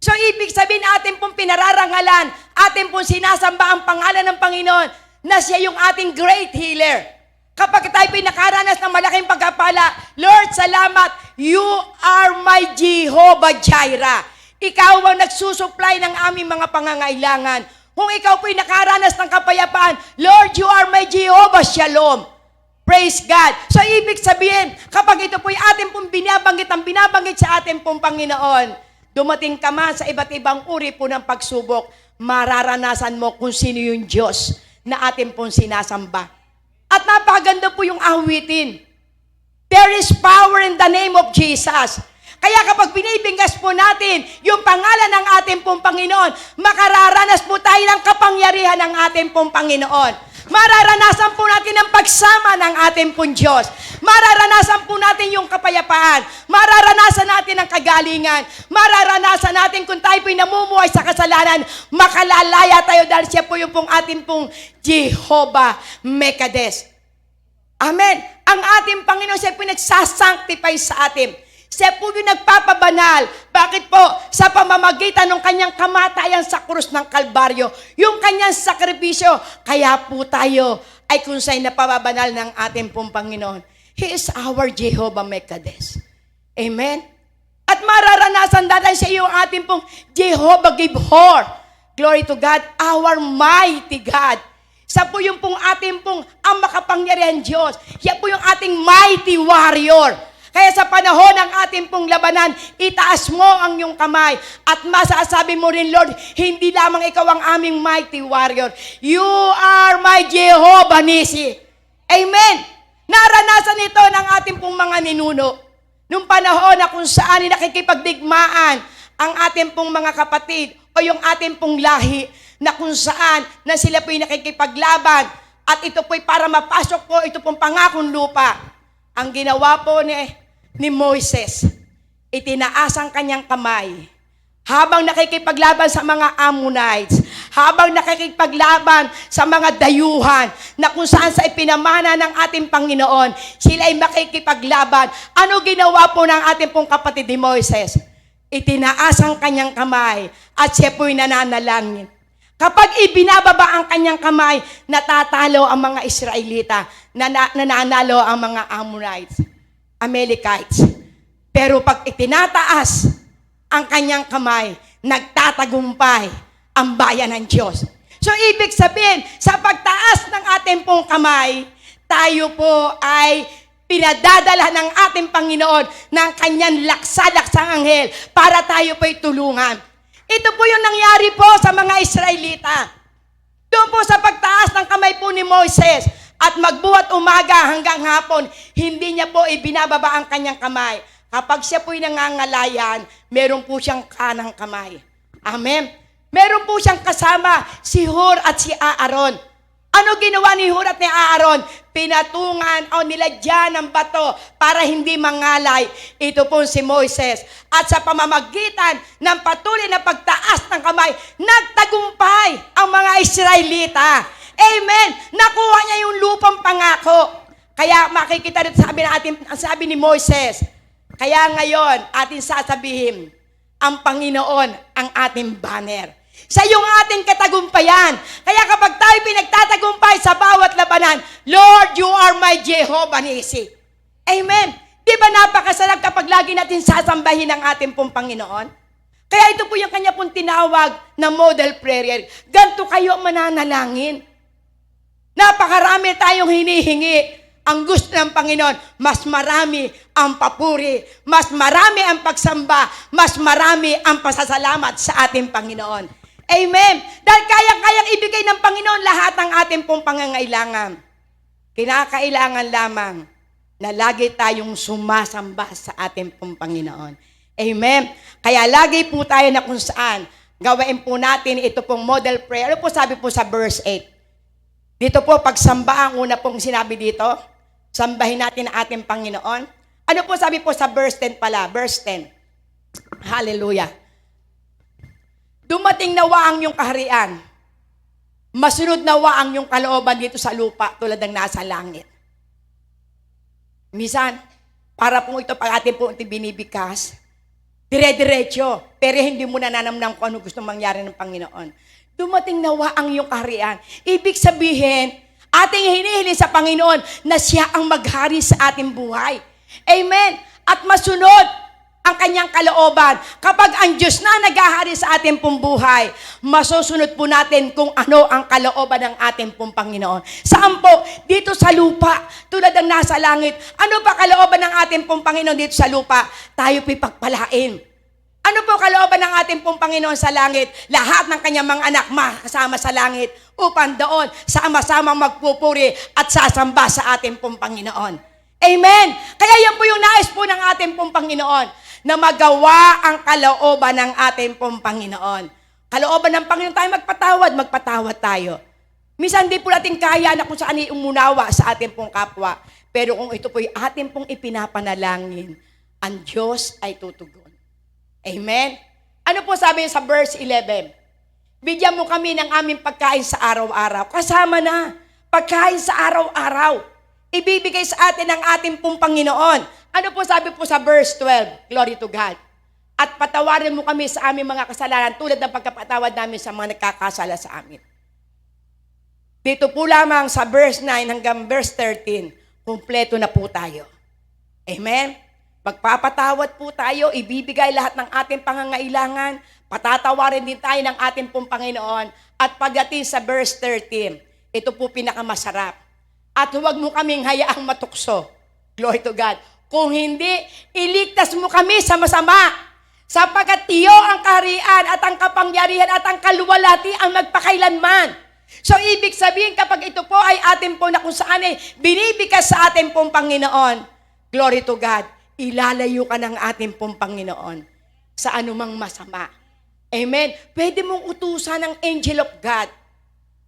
Speaker 1: So ibig sabihin atin pong pinararangalan, atin pong sinasamba ang pangalan ng Panginoon na siya yung ating great healer. Kapag tayo pinakaranas ng malaking pagkapala, Lord, salamat, you are my Jehovah Jireh. Ikaw ang nagsusupply ng aming mga pangangailangan. Kung ikaw po'y nakaranas ng kapayapaan, Lord, you are my Jehovah Shalom. Praise God. So, ibig sabihin, kapag ito po'y ating pong binabanggit sa ating pong Panginoon, dumating ka man sa iba't ibang uri po ng pagsubok, mararanasan mo kung sino yung Diyos na ating pong sinasamba. At napakaganda po yung awitin. There is power in the name of Jesus. Kaya kapag binibingkas po natin yung pangalan ng ating pong Panginoon, makararanas po tayo ng kapangyarihan ng ating pong Panginoon. Mararanasan po natin ang pagsama ng ating pong Diyos. Mararanasan po natin yung kapayapaan. Mararanasan natin ang kagalingan. Mararanasan natin kung tayo po'y namumuhay sa kasalanan, makalalaya tayo dahil siya po yung pong ating pong Jehovah Mekades. Amen. Ang ating Panginoon siya po nagsasanctify sa atin. Siya po yung nagpapabanal. Bakit po? Sa pamamagitan ng kanyang kamatayan sa krus ng Kalbaryo, yung kanyang sakripisyo, kaya po tayo ay kung sa'y napababanal ng ating pong Panginoon. He is our Jehovah Mekades. Amen? At mararanasan natin siya yung ating pong Jehovah Gibhor. Glory to God, our mighty God. Siya po yung pong ating pong ang makapangyarihan Diyos. Siya po yung ating mighty warrior. Kaya sa panahon ng ating pong labanan, itaas mo ang iyong kamay at masasabi mo rin, Lord, hindi lamang ikaw ang aming mighty warrior. You are my Jehovah Nisi. Amen. Naranasan ito ng ating pong mga ninuno. Nung panahon na kung saan nakikipagdigmaan ang ating pong mga kapatid o yung ating pong lahi na kung saan na sila po'y nakikipaglaban at ito po'y para mapasok po ito pong pangakong lupa. Ang ginawa po ni Moises, itinaas ang kanyang kamay habang nakikipaglaban sa mga Ammonites, habang nakikipaglaban sa mga dayuhan na kung saan sa ipinamana ng ating Panginoon, sila ay makikipaglaban. Ano ginawa po ng ating pong kapatid ni Moises? Itinaas ang kanyang kamay at siya po'y nananalangin. Kapag ibinababa ang kanyang kamay, natatalo ang mga Israelita, nananalo ang mga Ammonites, Amalekites. Pero pag itinataas ang kanyang kamay, nagtatagumpay ang bayan ng Diyos. So, ibig sabihin, sa pagtaas ng ating pong kamay, tayo po ay pinadadala ng ating Panginoon ng kanyang laksa-laksang anghel para tayo po'y tulungan. Ito po yung nangyari po sa mga Israelita. Doon po sa pagtaas ng kamay po ni Moises at magbuhat umaga hanggang hapon, hindi niya po ibinababa ang kanyang kamay. Kapag siya po'y nangangalayan, meron po siyang kanang kamay. Amen. Meron po siyang kasama si Hur at si Aaron. Ano ginawa ni Hur at ni Aaron? Pinatungan o nilagyan ng bato para hindi mangalay. Ito po si Moises. At sa pamamagitan ng patuloy na pagtaas ng kamay, nagtagumpay ang mga Israelita. Amen. Nakuha niya yung lupang pangako. Kaya makikita rin sabi ni Moises, kaya ngayon atin sasabihin, ang Panginoon ang ating banner. Siya yung ating katagumpayan. Kaya kapag tayo pinagtatagumpay sa bawat labanan, Lord, you are my Jehovah Nissi. Amen. Di ba napakasarap kapag lagi natin sasambahin ang ating pong Panginoon? Kaya ito po yung kanya pong tinawag na model prayer. Ganto kayo mananalangin. Napakarami tayong hinihingi. Ang gusto ng Panginoon, mas marami ang papuri, mas marami ang pagsamba, mas marami ang pasasalamat sa ating Panginoon. Amen. Dahil kayang-kayang ibigay ng Panginoon lahat ng ating pong pangangailangan. Kinakailangan lamang na lagi tayong sumasamba sa ating pong Panginoon. Amen. Kaya lagi po tayo na kung saan gawain po natin ito pong model prayer. Ano po sabi po sa verse 8? Dito po, pagsamba ang una pong sinabi dito. Sambahin natin ang ating Panginoon. Ano po sabi po sa verse 10 pala? Verse 10. Hallelujah. Dumating na waang yung kaharian. Masunod na waang yung kalooban dito sa lupa tulad ng nasa langit. Minsan, para po ito pag atin po ito binibikas, dire-diretso, pero hindi mo nananamnam kung ano gusto mangyari ng Panginoon. Dumating na waang yung kaharian. Ibig sabihin, ating hinihiling sa Panginoon na siya ang maghari sa ating buhay. Amen. At masunod ang kanyang kalooban. Kapag ang Diyos na naghahari sa ating pong buhay, masusunod po natin kung ano ang kalooban ng ating pong Panginoon. Saan po? Dito sa lupa, tulad ng nasa langit. Ano ba kalooban ng ating pong Panginoon dito sa lupa? Tayo po'y pagpalain. Ano po kalooban ng ating pong Panginoon sa langit? Lahat ng kanyang mga anak makasama sa langit upang doon sama-samang magpupuri at sasamba sa ating pong Panginoon. Amen! Kaya yan po yung nais po ng ating pong Panginoon na magawa ang kalooban ng ating pong Panginoon. Kalooban ng Panginoon tayo magpatawad tayo. Minsan di po natin kaya na kung saan umunawa sa ating pong kapwa. Pero kung ito po yung ating pong ipinapanalangin, ang Diyos ay tutugon. Amen? Ano po sabi sa verse 11? Bigyan mo kami ng aming pagkain sa araw-araw. Kasama na, pagkain sa araw-araw. Ibibigay sa atin ng ating pong Panginoon. Ano po sabi po sa verse 12? Glory to God. At patawarin mo kami sa aming mga kasalanan tulad ng pagkapatawad namin sa mga nagkakasala sa amin. Dito po lamang sa verse 9 hanggang verse 13, kumpleto na po tayo. Amen? Magpapatawad po tayo, ibibigay lahat ng ating pangangailangan, patatawarin din tayo ng ating pong Panginoon. At pagdating sa verse 13, ito po pinakamasarap. At huwag mo kaming hayaang matukso. Glory to God. Kung hindi, iligtas mo kami sa masama. Sapagkat tiyo ang kaharian at ang kapangyarihan at ang kaluwalhati ang magpakailanman. So, ibig sabihin kapag ito po ay atin po na kung saan ay binibigas sa atin pong Panginoon, glory to God, ilalayo ka ng ating pong Panginoon sa anumang masama. Amen? Pwede mong utusan ng angel of God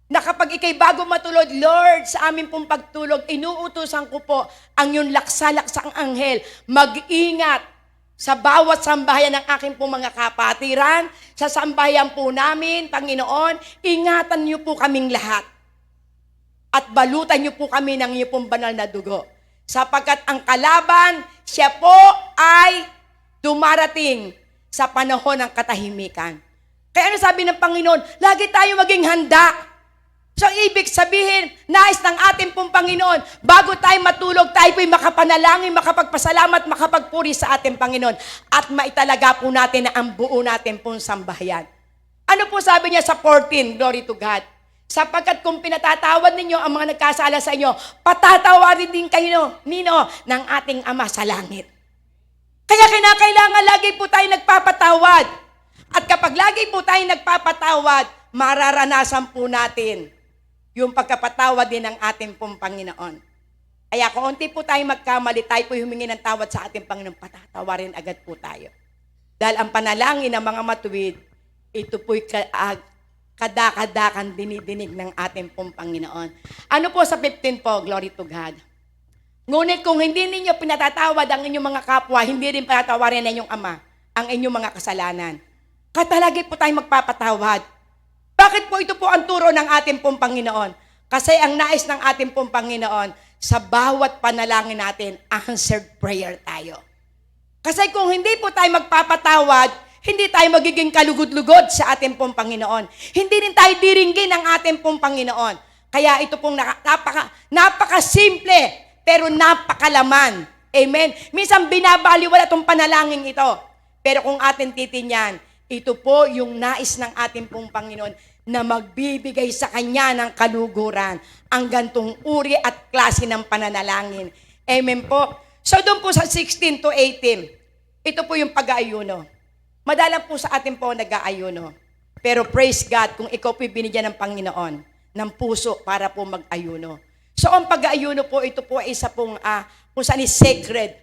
Speaker 1: na kapag ikay bago matulog, Lord, sa aming pong pagtulog, inuutusan ko po ang yung laksa-laksang anghel, mag-ingat sa bawat sambahayan ng aking pong mga kapatiran, sa sambahayan po namin, Panginoon, ingatan niyo po kaming lahat. At balutan niyo po kami ng iyong pong banal na dugo. Sapagkat ang kalaban, siya po ay dumarating sa panahon ng katahimikan. Kaya ano sabi ng Panginoon? Lagi tayo maging handa. So, ibig sabihin, nais ng ating pong Panginoon, bago tayo matulog, tayo po'y makapanalangin, makapagpasalamat, makapagpuri sa ating Panginoon, at maitalaga po natin na ang buo natin pong sambahayan. Ano po sabi niya sa 14? Glory to God. Sapagkat kung pinatatawad ninyo ang mga nagkasala sa inyo, patatawarin din kayo, nino, ng ating Ama sa langit. Kaya kinakailangan lagi po tayo nagpapatawad. At kapag lagi po tayo nagpapatawad, mararanasan po natin yung pagkapatawad din ng ating pong Panginoon. Kaya kung unti po tayo magkamali, tayo po humingi ng tawad sa ating Panginoon, patatawarin agad po tayo. Dahil ang panalangin ng mga matuwid, ito po'y kadakadakan dinidinig ng ating pong Panginoon. Ano po sa 15 po? Glory to God. Ngunit kung hindi ninyo pinatatawad ang inyong mga kapwa, hindi rin patatawarin ng inyong Ama ang inyong mga kasalanan. Katalagi po tayong magpapatawad. Bakit po ito po ang turo ng ating pong Panginoon? Kasi ang nais ng ating pong Panginoon, sa bawat panalangin natin, answered prayer tayo. Kasi kung hindi po tayo magpapatawad, hindi tayo magiging kalugod-lugod sa ating pong Panginoon. Hindi rin tayo diringgin ng ating pong Panginoon. Kaya ito pong napaka-simple, pero napakalaman. Amen? Minsan binabaliwala itong panalangin ito. Pero kung atin titinyan, ito po yung nais ng ating pong Panginoon na magbibigay sa Kanya ng kaluguran ang gantong uri at klase ng pananalangin. Amen po? So doon po sa 16 to 18, ito po yung pag-aayuno. Madalang po sa atin po nag-aayuno. Pero praise God kung ikaw po binigyan ng Panginoon ng puso para po mag-ayuno. So ang pag-aayuno po, ito po ay isa pong kung saan is sacred.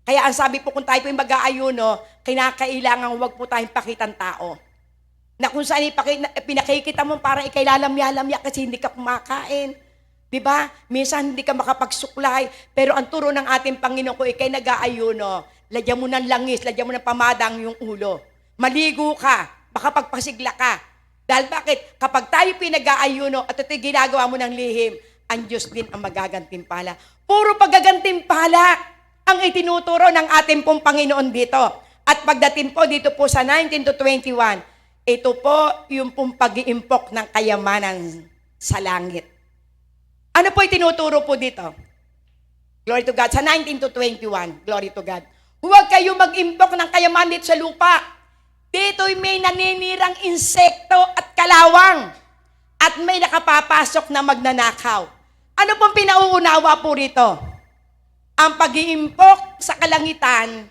Speaker 1: Kaya ang sabi po kung tayo po yung mag-aayuno, kinakailangan huwag po tayong pakitang tao. Na kung saan pinakikita mo parang ikay lalamya-lamya kasi hindi ka kumakain. Diba? Minsan hindi ka makapagsuklay. Pero ang turo ng ating Panginoon ko, ikay nag-aayuno, lagyan mo ng langis, lagyan mo ng pamadang yung ulo. Maligo ka, makapagpasigla ka. Dahil bakit? Kapag tayo pinag-aayuno at ito'y ginagawa mo ng lihim, ang Diyos din ang magagantimpala. Puro paggagantimpala ang itinuturo ng ating pong Panginoon dito. At pagdating po dito po sa 19 to 21, ito po yung pong pag-iimpok ng kayamanan sa langit. Ano po itinuturo po dito? Glory to God. Sa 19 to 21, glory to God. Huwag kayo mag-impok ng kayamanan dito sa lupa. Dito'y may naninirang insekto at kalawang. At may nakapapasok na magnanakaw. Ano pong pinauunawa po rito? Ang pag-iimpok sa kalangitan,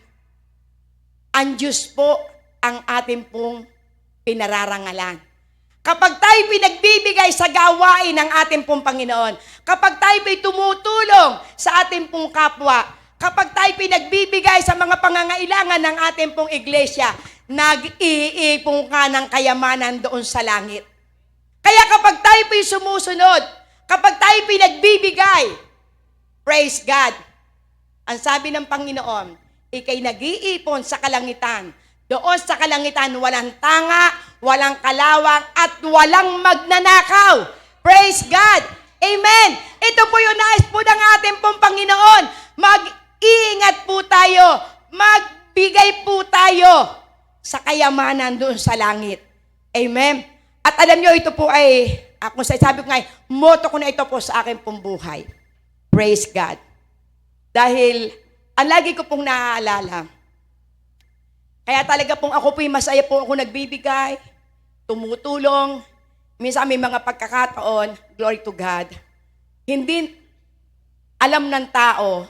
Speaker 1: ang Diyos po ang ating pong pinararangalan. Kapag tayo pinagbibigay sa gawain ng ating pong Panginoon, kapag tayo tumutulong sa ating pong kapwa, kapag tayo pinagbibigay sa mga pangangailangan ng ating pong iglesia, nag-iipon ka ng kayamanan doon sa langit. Kaya kapag tayo sumusunod, kapag tayo pinagbibigay, praise God, ang sabi ng Panginoon, ikay nag-iipon sa kalangitan. Doon sa kalangitan, walang tanga, walang kalawang, at walang magnanakaw. Praise God! Amen! Ito po yung nais po ng ating pong Panginoon. Mag-iingat po tayo. Magbigay po tayo sa kayamanan doon sa langit. Amen? At alam nyo, ito po ay, kung sabi ko nga, motto ko na ito po sa aking pong buhay. Praise God. Dahil, ang lagi ko pong naaalala, kaya talaga pong ako po'y masaya po ako nagbibigay, tumutulong, minsan may mga pagkakataon, glory to God, hindi alam ng tao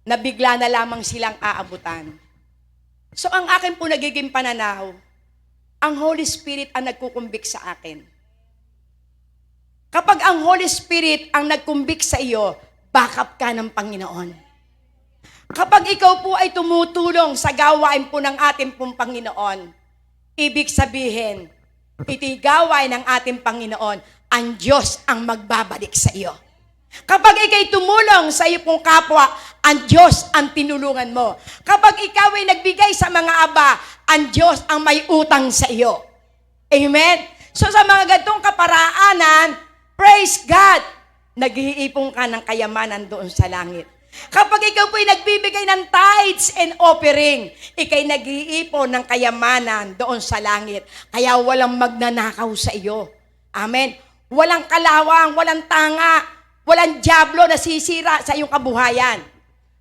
Speaker 1: na bigla na lamang silang aabutan. So ang akin po nagiging pananaw, ang Holy Spirit ang nagkukumbik sa akin. Kapag ang Holy Spirit ang nagkumbik sa iyo, backup ka ng Panginoon. Kapag ikaw po ay tumutulong sa gawain po ng ating pong Panginoon, ibig sabihin, ito'y gawain ng ating Panginoon, ang Diyos ang magbabalik sa iyo. Kapag ikaw'y tumulong sa iyo pong kapwa, ang Diyos ang tinulungan mo. Kapag ikaw ay nagbigay sa mga aba, ang Diyos ang may utang sa iyo. Amen? So sa mga gantong kaparaanan, praise God, nag-iipon ka ng kayamanan doon sa langit. Kapag ikaw po'y nagbibigay ng tithes and offering, ikay nag-iipon ng kayamanan doon sa langit. Kaya walang magnanakaw sa iyo. Amen? Walang kalawang, walang tanga, walang dyablo na sisira sa iyong kabuhayan.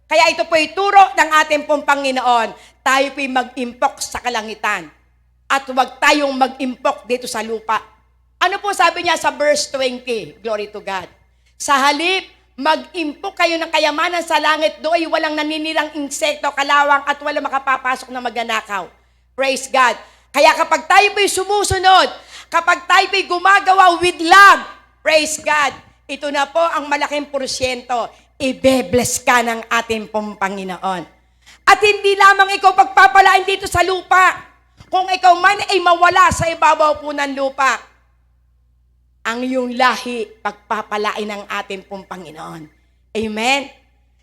Speaker 1: Kaya ito po'y turo ng ating pong Panginoon. Tayo po'y mag-impok sa kalangitan. At huwag tayong mag-impok dito sa lupa. Ano po sabi niya sa verse 20? Glory to God. Sa halip, mag-impok kayo ng kayamanan sa langit, do'y walang naninirang insekto, kalawang, at walang makapapasok na magnanakaw. Praise God. Kaya kapag tayo po'y sumusunod, kapag tayo po'y gumagawa with love, praise God, ito na po ang malaking porsyento, ibe-bless ka ng ating pong Panginoon. At hindi lamang ikaw pagpapalain dito sa lupa, kung ikaw man ay mawala sa ibabaw po ng lupa, ang iyong lahi pagpapalain ng ating pong Panginoon. Amen?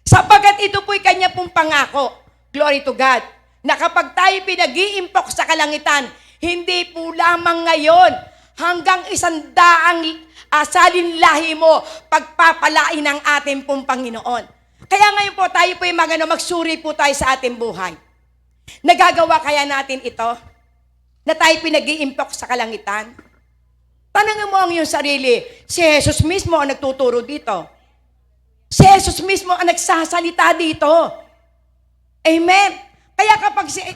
Speaker 1: Sapagkat ito po'y kanya pong pangako, glory to God, na kapag tayo pinag-iimpok sa kalangitan, hindi po lamang ngayon, hanggang 100 asalin lahi mo, pagpapalain ng ating pong Panginoon. Kaya ngayon po, tayo po'y magsuri po tayo sa ating buhay. Nagagawa kaya natin ito? na tayo pinag-iimpok sa kalangitan? Tanungin mo ang iyong sarili, si Jesus mismo ang nagtuturo dito. Si Jesus mismo ang nagsasalita dito. Amen. Kaya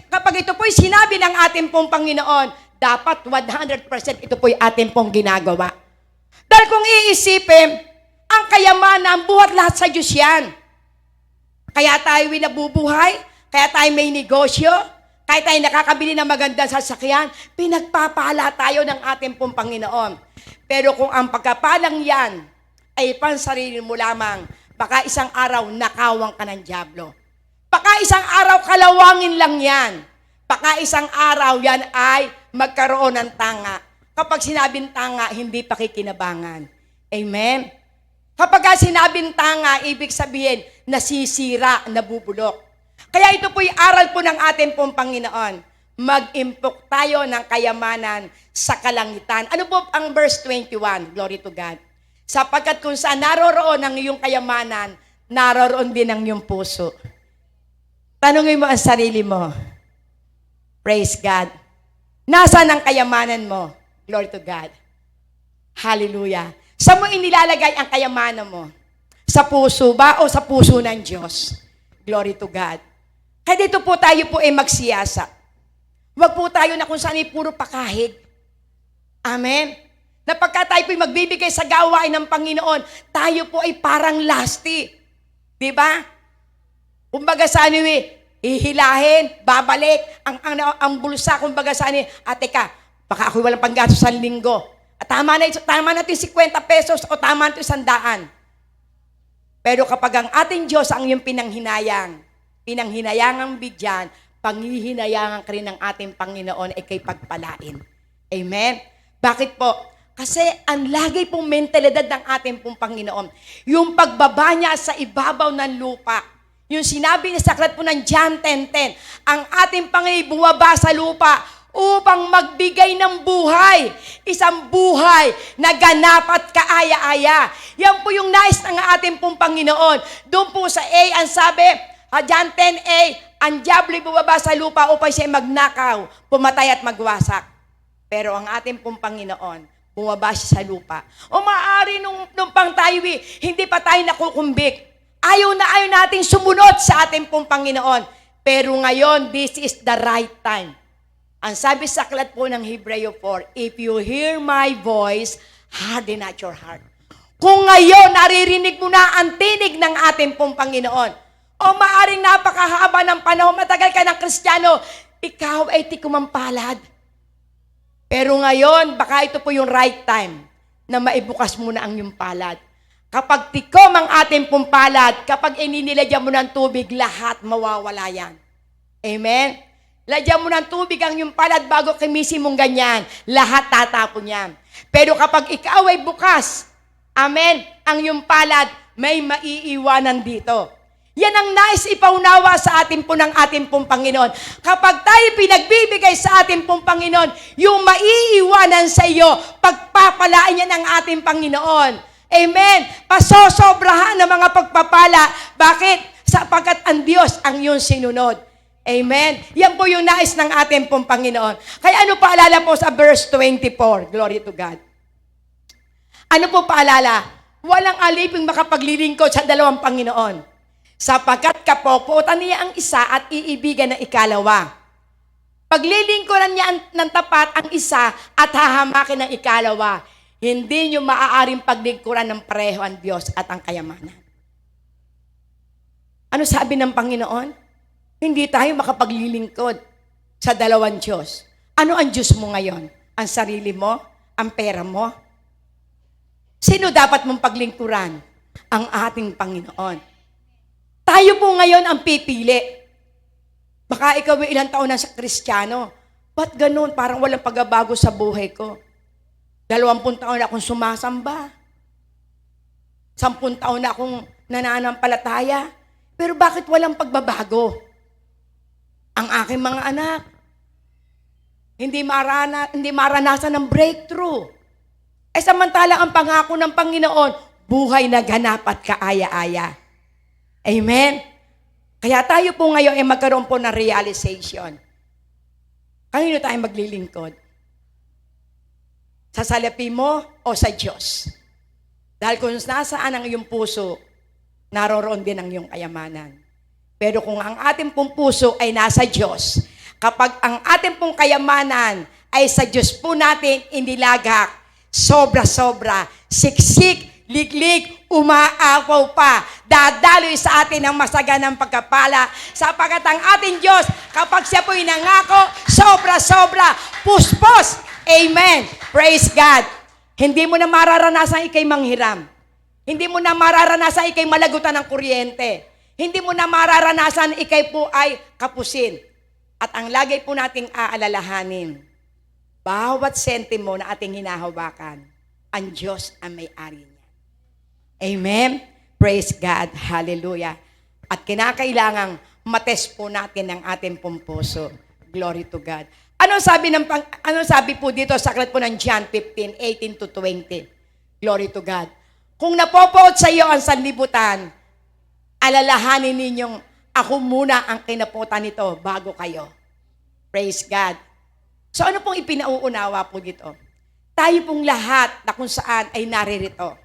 Speaker 1: kapag ito po'y sinabi ng ating pong Panginoon, dapat 100% ito po'y ating pong ginagawa. Dahil kung iisipin, ang kayamanan, buhat lahat sa Diyos yan. Kaya tayo nabubuhay, kaya tayo may negosyo, kaya tayo nakakabili ng magandang sasakyan, pinagpapala tayo ng ating pong Panginoon. Pero kung ang pagkapalang yan ay pansarili mo lamang, baka isang araw nakawang ka ng dyablo. Baka isang araw kalawangin lang yan. Baka isang araw yan ay magkaroon ng tanga. Kapag sinabing tanga, hindi pakikinabangan. Amen? Kapag sinabing tanga, ibig sabihin, nasisira, nabubulok. Kaya ito po'y aral po ng ating pong Panginoon. Mag-impok tayo ng kayamanan sa kalangitan. Ano po ang verse 21? Glory to God. Sapagkat kung saan naroroon ang iyong kayamanan, naroroon din ang iyong puso. Tanungin mo ang sarili mo. Praise God. Nasaan ang kayamanan mo? Glory to God. Hallelujah. Saan mo inilalagay ang kayamanan mo? Sa puso ba o sa puso ng Diyos? Glory to God. Kaya dito po tayo po ay magsiyasa. Huwag po tayo na kung saan ay puro pakahig. Amen. Na pagka tayo po ay magbibigay sa gawain ng Panginoon, tayo po ay parang lasti. Diba? Kumbaga sa ano hihilahin, babalik, ang bulsa, kumbaga sa ano, teka, baka ako'y walang panggastos sa linggo. At tama na ito 50 pesos o tama na ito 100. Pero kapag ang ating Diyos ang iyong pinanghinayangang bigyan, panghihinayangan ka rin ng ating Panginoon ay kay pagpalain. Amen? Bakit po? Kasi ang lagi pong mentalidad ng ating pong Panginoon, yung pagbaba niya sa ibabaw ng lupa, yung sinabi niya sa aklat po ng John 10:10, ang ating Panginoon bumaba sa lupa upang magbigay ng buhay. Isang buhay na ganap at kaaya-aya. Yan po yung nais ng ating pong Panginoon. Doon po sa A, ang sabi, John 10:A, ang diablo'y bumaba sa lupa upang siya magnakaw, pumatay at magwasak. Pero ang ating pong Panginoon, bumaba siya sa lupa. O maaari nung pang tayo, hindi pa tayo nakukumbik. Ayaw natin sumunod sa ating pong Panginoon. Pero ngayon, this is the right time. Ang sabi sa aklat po ng Hebreo 4, if you hear my voice, harden not your heart. Kung ngayon, naririnig mo na ang tinig ng ating pong Panginoon, o maaring napakahaba ng panahon, matagal ka ng Kristiyano, ikaw ay di kumampalad. Pero ngayon, baka ito po yung right time na maibukas mo na ang iyong palad. Kapag tikom ang ating pong palad, kapag ininilagyan mo ng tubig, lahat mawawala yan. Amen? Lagyan mo ng tubig ang iyong palad bago kimisin mong ganyan. Lahat tatapon yan. Pero kapag ikaw ay bukas, amen, ang iyong palad, may maiiwanan dito. Yan ang nais ipaunawa sa atin po ng ating pong Panginoon. Kapag tayo pinagbibigay sa ating pong Panginoon, yung maiiwanan sa iyo, pagpapalaan yan ng ating Panginoon. Amen. Pasosobrahan ng mga pagpapala. Bakit? Sapagkat ang Diyos ang iyong sinunod. Amen. Yan po yung nais ng ating pong Panginoon. Kaya ano paalala po sa verse 24? Glory to God. Ano po paalala? Walang aliping makapaglilingkod sa dalawang Panginoon. Sapagkat kapopotan niya ang isa at iibigan ng ikalawa. Paglilingkuran niya ng tapat ang isa at hahamakin ng ikalawa, hindi niyo maaaring paglingkuran ng pareho ang Diyos at ang kayamanan. Ano sabi ng Panginoon? Hindi tayo makapaglilingkod sa dalawang Diyos. Ano ang Diyos mo ngayon? Ang sarili mo? Ang pera mo? Sino dapat mong paglingkuran? Ang ating Panginoon. Tayo po ngayon ang pipili. Baka ikaw ay ilang taon na sa Kristiyano. Ba't ganun? Parang walang pagbabago sa buhay ko. 20 taon na akong sumasamba. 10 taon na akong nananampalataya. Pero bakit walang pagbabago? Ang aking mga anak, hindi maranasan ng breakthrough. Samantala ang pangako ng Panginoon, buhay na ganap at kaaya-aya. Amen? Kaya tayo po ngayon ay magkaroon po ng realization. kanino tayo maglilingkod? Sa salapi mo o sa Diyos? Dahil kung nasaan ang iyong puso, naroroon din ang iyong kayamanan. Pero kung ang ating pong puso ay nasa Diyos, kapag ang ating pong kayamanan ay sa Diyos po natin inilagak, sobra-sobra, siksik, liglig, umaapaw pa, dadaloy sa atin ang masaganang pagkapala, sapagkat ang ating Diyos, kapag siya po'y nangako, sobra-sobra, puspos. Amen. Praise God. Hindi mo na mararanasan ikay manghiram. Hindi mo na mararanasan ikay malagutan ng kuryente. Hindi mo na mararanasan ikay po ay kapusin. At ang lagi po nating aalalahanin, bawat sentimo na ating hinahawakan, ang Diyos ang may-ari niya. Amen? Praise God. Hallelujah. At kinakailangang matest po natin ang ating pong puso. Glory to God. Ano sabi po dito sa aklat po ng John 15:18-20? Glory to God. Kung napopoot sa iyo ang sanlibutan, alalahanin ninyong ako muna ang kinaputan nito bago kayo. Praise God. So ano pong ipinauunawa po dito? Tayo pong lahat na kung saan ay naririto.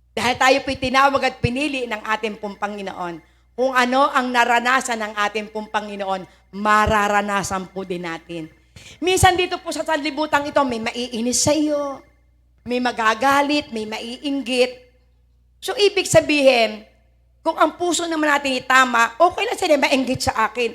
Speaker 1: Dahil tayo po'y tinawag at pinili ng ating pong Panginoon. Kung ano ang naranasan ng ating pong Panginoon, mararanasan po din natin. Minsan dito po sa sanlibutan ito, may maiinis sa iyo, may magagalit, may maiinggit. So ibig sabihin, kung ang puso naman natin itama, okay lang siya mainggit sa akin.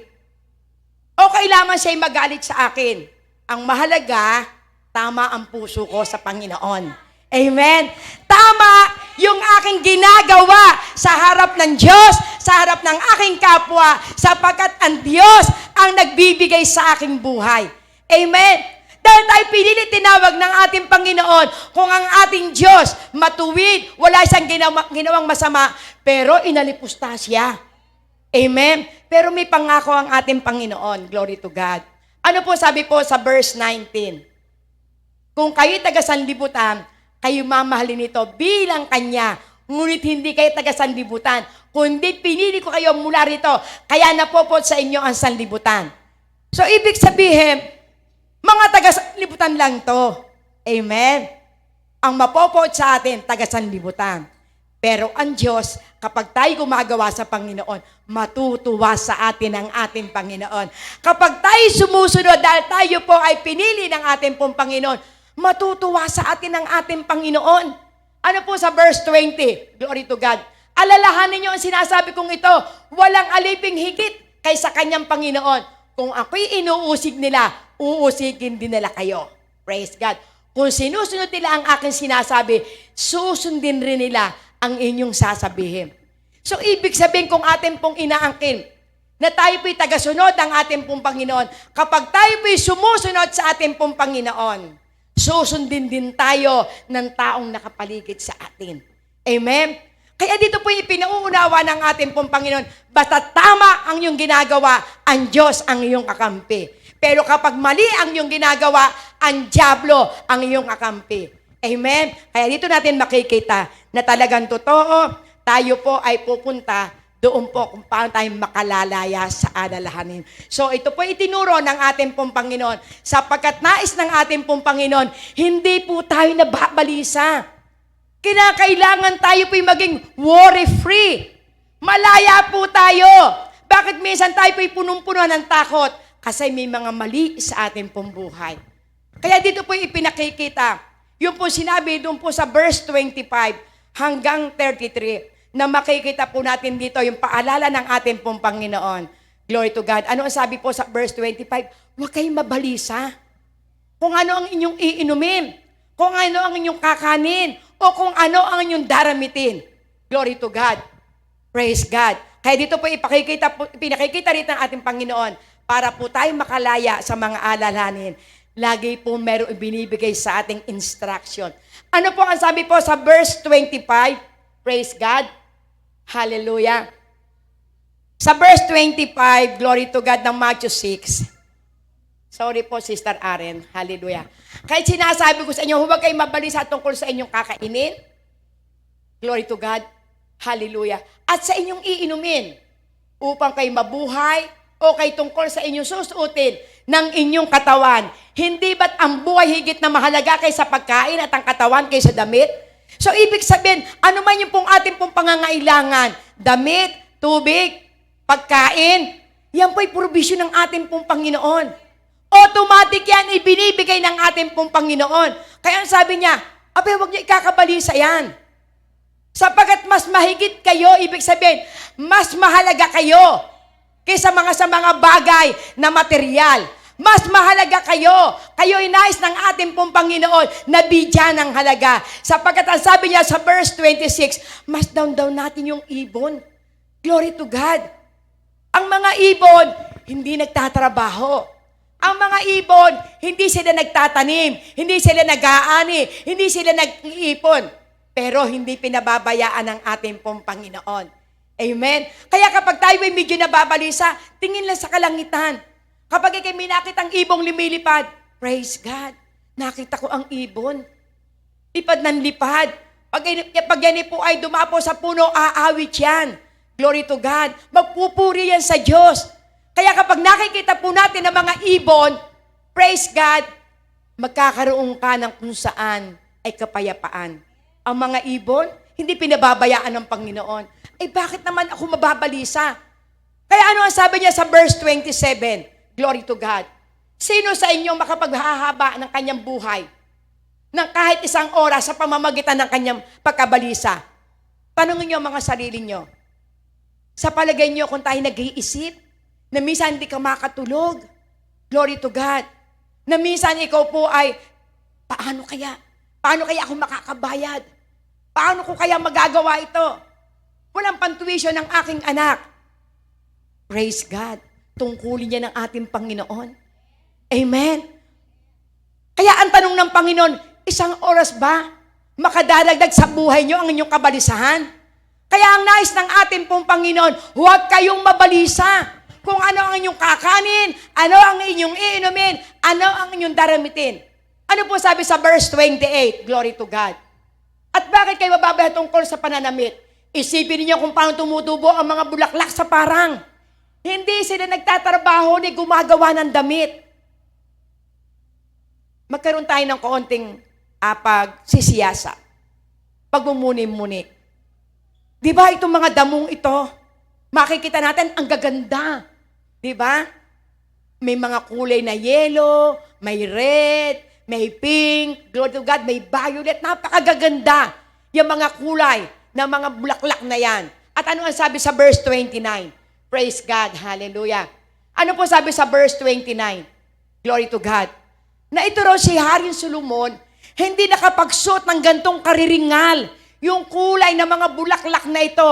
Speaker 1: Okay lamang siya magalit sa akin. Ang mahalaga, tama ang puso ko sa Panginoon. Amen. Tama yung aking ginagawa sa harap ng Diyos, sa harap ng aking kapwa, sapagkat ang Diyos ang nagbibigay sa aking buhay. Amen. Dahil tayo pinili tinawag ng ating Panginoon, kung ang ating Diyos matuwid, wala siyang ginawang masama, pero inalipusta siya. Amen. Pero may pangako ang ating Panginoon. Glory to God. Ano po sabi po sa verse 19? Kung kayo'y taga-sanlibutan, kayo mamahalin ito bilang Kanya. Ngunit hindi kayo taga-sanlibutan, kundi pinili ko kayo mula rito, kaya napopot sa inyo ang sanlibutan. So, ibig sabihin, mga taga-sanlibutan lang to. Amen? Ang mapopot sa atin, taga-sanlibutan. Pero ang Diyos, kapag tayo gumagawa sa Panginoon, matutuwa sa atin ang ating Panginoon. Kapag tayo sumusunod, dahil tayo po ay pinili ng ating pong Panginoon, matutuwa sa atin ang ating Panginoon. Ano po sa verse 20? Glory to God. Alalahanin niyo ang sinasabi kong ito, walang aliping higit kaysa kanyang Panginoon. Kung ako'y inuusig nila, uusigin din nila kayo. Praise God. Kung sinusunod nila ang aking sinasabi, susundin rin nila ang inyong sasabihin. So, ibig sabihin kung atin pong inaangkin, na tayo po'y tagasunod ng ating pong Panginoon, kapag tayo po'y sumusunod sa ating pong Panginoon, susundin din tayo ng taong nakapaligid sa atin. Amen? Kaya dito po ipinauunawa ng ating pong Panginoon, basta tama ang iyong ginagawa, ang Diyos ang iyong kakampi. Pero kapag mali ang iyong ginagawa, ang dyablo ang iyong kakampi. Amen? Kaya dito natin makikita na talagang totoo, tayo po ay pupunta doon po kung paano tayo makalalaya sa alalahanin. So ito po itinuro ng ating pong Panginoon. Sapagkat nais ng ating pong Panginoon, hindi po tayo nababalisa. Kinakailangan tayo po'y maging worry-free. Malaya po tayo. Bakit minsan tayo po'y punong-puno ng takot? Kasi may mga mali sa ating pong buhay. Kaya dito po'y ipinakikita. Yung po sinabi doon po sa verse 25 hanggang 33. Na makikita po natin dito yung paalala ng ating pong Panginoon. Glory to God. Ano ang sabi po sa verse 25? Huwag kayong mabalisa. Kung ano ang inyong iinumin, kung ano ang inyong kakanin, o kung ano ang inyong daramitin. Glory to God. Praise God. Kaya dito po pinakikita rito ng ating Panginoon para po tayo makalaya sa mga alalahanin. Lagi po meron ibinibigay sa ating instruction. Ano po ang sabi po sa verse 25? Praise God. Hallelujah. Sa verse 25, glory to God ng Matthew 6. Sorry po, Sister Aren. Hallelujah. Kahit sinasabi ko sa inyo, huwag kayong mabalisa tungkol sa inyong kakainin. Glory to God. Hallelujah. At sa inyong iinumin, upang kayo mabuhay, o kay tungkol sa inyong susuotin, ng inyong katawan. Hindi ba't ang buhay higit na mahalaga kaysa pagkain at ang katawan kaysa damit? So, ibig sabihin, ano man yung pong ating pong pangangailangan, damit, tubig, pagkain, yan po'y provision ng ating pong Panginoon. Automatic yan, ibinibigay ng ating pong Panginoon. Kaya ang sabi niya, huwag niyo ikakabalisa yan. Sapagkat mas mahigit kayo, ibig sabihin, mas mahalaga kayo kaysa sa mga bagay na material. Mas mahalaga kayo. Kayo inais ng ating pong Panginoon na bigyan ng halaga. Sapagkat ang sabi niya sa verse 26, mas down natin yung ibon. Glory to God. Ang mga ibon, hindi nagtatrabaho. Ang mga ibon, hindi sila nagtatanim, hindi sila nag-aani, hindi sila nag-iipon. Pero hindi pinababayaan ng ating pong Panginoon. Amen? Kaya kapag tayo ay medyo nababalisa, tingin lang sa kalangitan. Kapag ikay may nakitang ibong lumilipad, praise God, nakita ko ang ibon. Lipad ng lipad. Pag yan po ay dumapo sa puno, aawit yan. Glory to God. Magpupuri yan sa Diyos. Kaya kapag nakikita po natin ang mga ibon, praise God, magkakaroon ka ng kung saan ay kapayapaan. Ang mga ibon, hindi pinababayaan ng Panginoon. Bakit naman ako mababalisa? Kaya ano ang sabi niya sa verse 27? Glory to God. Sino sa inyo makapaghahaba ng kanyang buhay ng kahit isang oras sa pamamagitan ng kanyang pagkabalisa? Tanungin niyo mga sarili niyo. Sa palagay niyo kung tayo nag-iisip, na minsan hindi ka makatulog. Glory to God. Na minsan ikaw po ay, paano kaya? Paano kaya ako makakabayad? Paano ko kaya magagawa ito? Walang pantuition ng aking anak. Praise God. Tungkulin niya ng ating Panginoon. Amen. Kaya ang tanong ng Panginoon, isang oras ba makadaragdag sa buhay niyo ang inyong kabalisahan? Kaya ang nais ng ating pong Panginoon, huwag kayong mabalisa kung ano ang inyong kakanin, ano ang inyong iinumin, ano ang inyong daramitin. Ano po sabi sa verse 28? Glory to God. At bakit kayo mababaya tungkol sa pananamit? Isipin niyo kung paano tumutubo ang mga bulaklak sa parang. Hindi sila nagtatrabaho ni gumagawa ng damit. Magkaroon tayo ng kaunting pagsisiyasa. Pagmumuni-muni. Di ba itong mga damong ito, makikita natin ang gaganda. Di ba? May mga kulay na yellow, may red, may pink, glory to God, may violet, napakagaganda. Yung mga kulay ng mga bulaklak na yan. At ano ang sabi sa verse 29? Praise God, hallelujah. Ano po sabi sa verse 29? Glory to God. Na ito raw si Haring Solomon, hindi nakapagsuot ng gantong kariringal, yung kulay ng mga bulaklak na ito.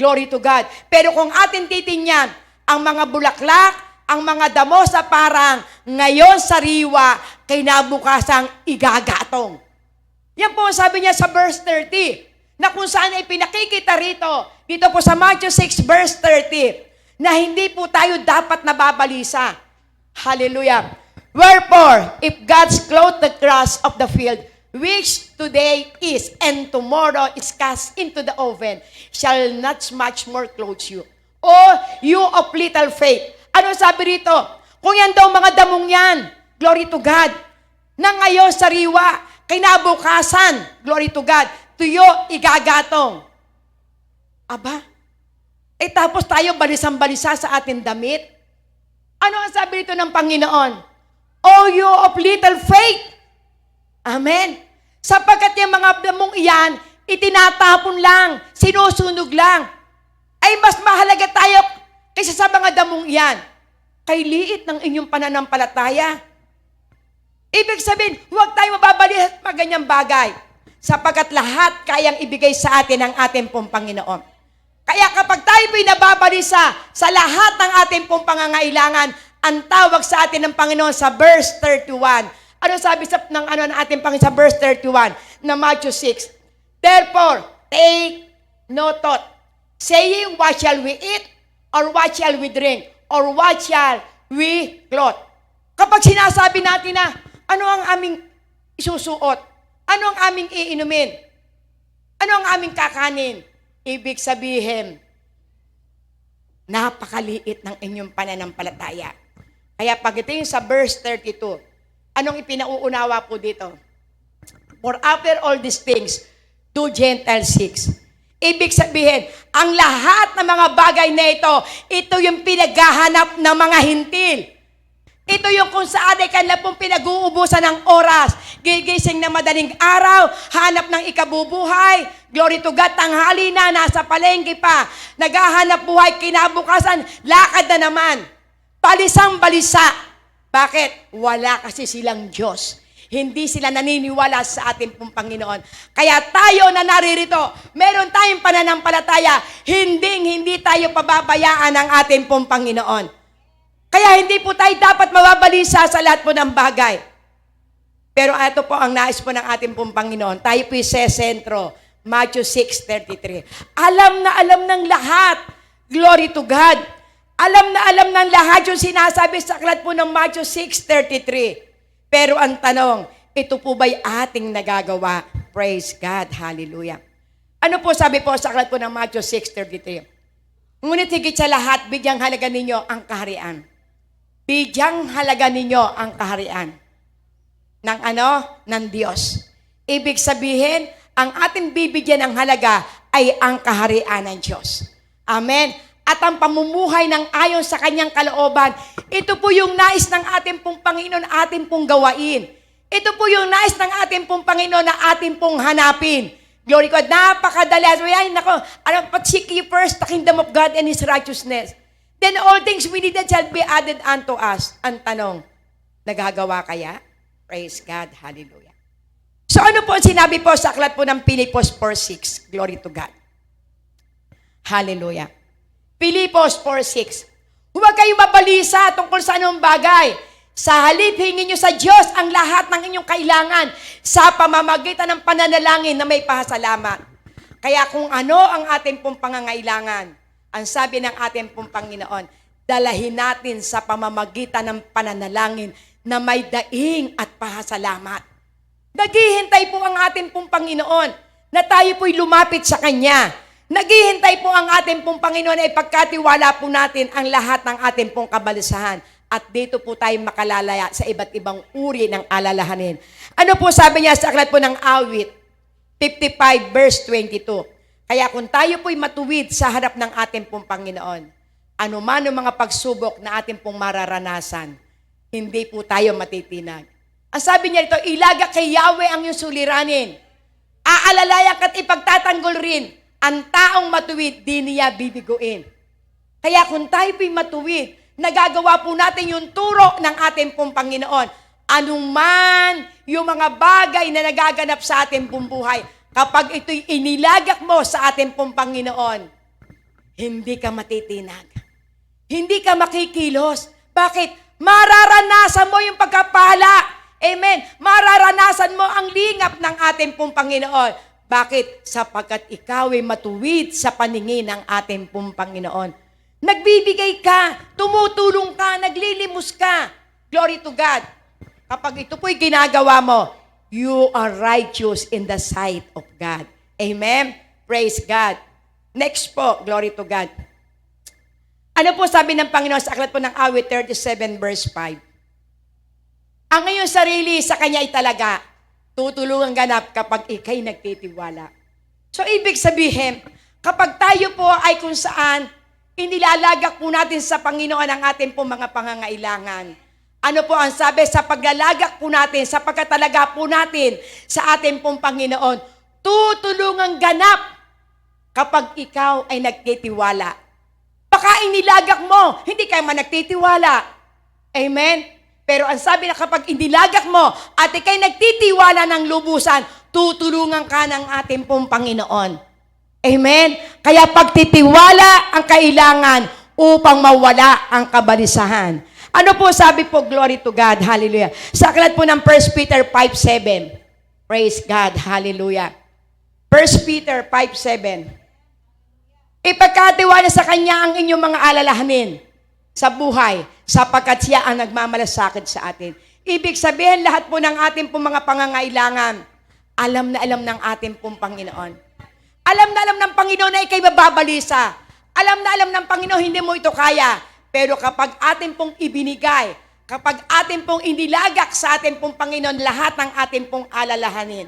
Speaker 1: Glory to God. Pero kung atin titingnan, ang mga bulaklak, ang mga damo sa parang, ngayon sariwa, kinabukasang igagatong. Yan po sabi niya sa verse 30, na kung saan ay pinakikita dito po sa Matthew 6 verse 30, na hindi po tayo dapat nababalisa. Hallelujah. Wherefore, if God's clothe the grass of the field, which today is and tomorrow is cast into the oven, shall not much more clothe you. O you of little faith. Ano sabi rito? Kung yan daw mga damong yan, glory to God, na ngayon sariwa, kinabukasan, glory to God, tuyo igagatong. Aba, tapos tayo balisang-balisa sa ating damit. Ano ang sabi rito ng Panginoon? O you of little faith. Amen. Sapagkat yung mga damong iyan, itinatapon lang, sinusunog lang. Ay mas mahalaga tayo kaysa sa mga damong iyan. Kay liit ng inyong pananampalataya. Ibig sabihin, huwag tayo mababalisa sa ganyang bagay. Sapagkat lahat kayang ibigay sa atin ng ating pong Panginoon. Kaya kapag tayo pinababalisa sa lahat ng ating pong pangangailangan, ang tawag sa atin ng Panginoon sa verse 31. Ano sabi ng ating Panginoon sa verse 31 na Matthew 6? Therefore, take no thought, saying, what shall we eat? Or what shall we drink? Or what shall we clothe? Kapag sinasabi natin na, ano ang aming isusuot? Ano ang aming iinumin? Ano ang aming kakanin? Ibig sabihin, napakaliit ng inyong pananampalataya. Kaya pagdating sa verse 32, anong ipinauunawa po dito? For after all these things, do Gentiles seek. Ibig sabihin, ang lahat ng mga bagay na ito yung pinaghahanap ng mga hintil. Ito yung kung saan ay kanila pong pinag-uubusan ng oras. Gigising na madaling araw, hanap ng ikabubuhay. Glory to God, tanghali na, nasa palengke pa. Naghahanap buhay, kinabukasan, lakad na naman. Balisang-balisa. Bakit? Wala kasi silang Diyos. Hindi sila naniniwala sa ating pong Panginoon. Kaya tayo na naririto, meron tayong pananampalataya, hindi tayo pababayaan ng ating pong Panginoon. Kaya hindi po tayo dapat mababalisa sa lahat po ng bagay. Pero ito po ang nais po ng ating pong Panginoon. Tayo po sentro. Matthew 6:33. Alam na alam ng lahat. Glory to God. Alam na alam ng lahat yung sinasabi sa aklat po ng Matthew 6:33. Pero ang tanong, ito po ba'y ating nagagawa? Praise God. Hallelujah. Ano po sabi po sa aklat po ng Matthew 6:33? Ngunit higit sa lahat, bigyang halaga ninyo ang kaharian. Bigyang halaga ninyo ang kaharian. Ng ano? Ng Diyos. Ibig sabihin, ang ating bibigyan ng halaga ay ang kaharian ng Diyos. Amen. At ang pamumuhay ng ayon sa kanyang kalooban, ito po yung nais ng ating pong Panginoon na ating pong gawain. Ito po yung nais ng ating pong Panginoon na ating pong hanapin. Glory God, napakadali. Ay, nako, but seek ye first the kingdom of God and His righteousness. Then all things we need shall be added unto us. Ang tanong, nagagawa kaya? Praise God, hallelujah. So ano po ang sinabi po sa aklat po ng Pilipos 4:6? Glory to God. Hallelujah. Pilipos 4:6. Huwag kayong mabalisa tungkol sa anong bagay. Sa halip, hingin nyo sa Diyos ang lahat ng inyong kailangan sa pamamagitan ng pananalangin na may pasalamat. Kaya kung ano ang ating pong pangangailangan, ang sabi ng ating pong Panginoon, dalahin natin sa pamamagitan ng pananalangin na may daing at pasalamat. Naghihintay po ang ating pong Panginoon na tayo po'y lumapit sa Kanya. Naghihintay po ang ating pong Panginoon ay pagkatiwala po natin ang lahat ng ating pong kabalisahan. At dito po tayo makalalaya sa iba't ibang uri ng alalahanin. Ano po sabi niya sa aklat po ng Awit 55 verse 22? Kaya kung tayo po'y matuwid sa harap ng ating pong Panginoon, anuman ang mga pagsubok na ating pong mararanasan, hindi po tayo matitinag. Ang sabi niya ito, ilaga kay Yahweh ang iyong suliranin. Aalalayan ka't ipagtatanggol rin. Ang taong matuwid, di niya bibiguin. Kaya kung tayo po'y matuwid, nagagawa po natin yung turo ng ating pong Panginoon. Anuman yung mga bagay na nagaganap sa ating pong buhay, kapag ito'y inilagak mo sa ating pong Panginoon, hindi ka matitinag. Hindi ka makikilos. Bakit? Mararanasan mo yung pagkapala. Amen. Mararanasan mo ang lingap ng ating pong Panginoon. Bakit? Sapagkat ikaw ay matuwid sa paningin ng ating pong Panginoon. Nagbibigay ka, tumutulong ka, naglilimos ka. Glory to God. Kapag ito po'y ginagawa mo, you are righteous in the sight of God. Amen? Praise God. Next po, glory to God. Ano po sabi ng Panginoon sa aklat po ng Awit 37 verse 5? Ang iyong sarili sa Kanya ay talaga tutulungan ganap kapag ikay nagtitiwala. So, ibig sabihin, kapag tayo po ay kung saan inilalagak po natin sa Panginoon ang ating po mga pangangailangan. Ano po ang sabi? Sa paglalagak po natin, sa pagkatalaga po natin sa ating pong Panginoon, tutulungan ganap kapag ikaw ay nagtitiwala. Baka inilagak mo, hindi ka man nagtitiwala. Amen? Pero ang sabi na kapag inilagak mo at ikay nagtitiwala ng lubusan, tutulungan ka ng ating pong Panginoon. Amen? Kaya pagtitiwala ang kailangan upang mawala ang kabalisahan. Ano po sabi po, glory to God, hallelujah. Sa aklat po ng 1 Peter 5:7. Praise God, hallelujah. 1 Peter 5:7. Ipagkatiwala sa Kanya ang inyong mga alalahanin sa buhay, sapagkat siya ang nagmamalasakit sa atin. Ibig sabihin, lahat po ng ating pong mga pangangailangan, alam na alam ng ating pong Panginoon. Alam na alam ng Panginoon na ikay mababalisa. Alam na alam ng Panginoon, hindi mo ito kaya. Pero kapag ating pong ibinigay kapag atin pong inilagak sa atin pong Panginoon lahat ng atin pong alalahanin,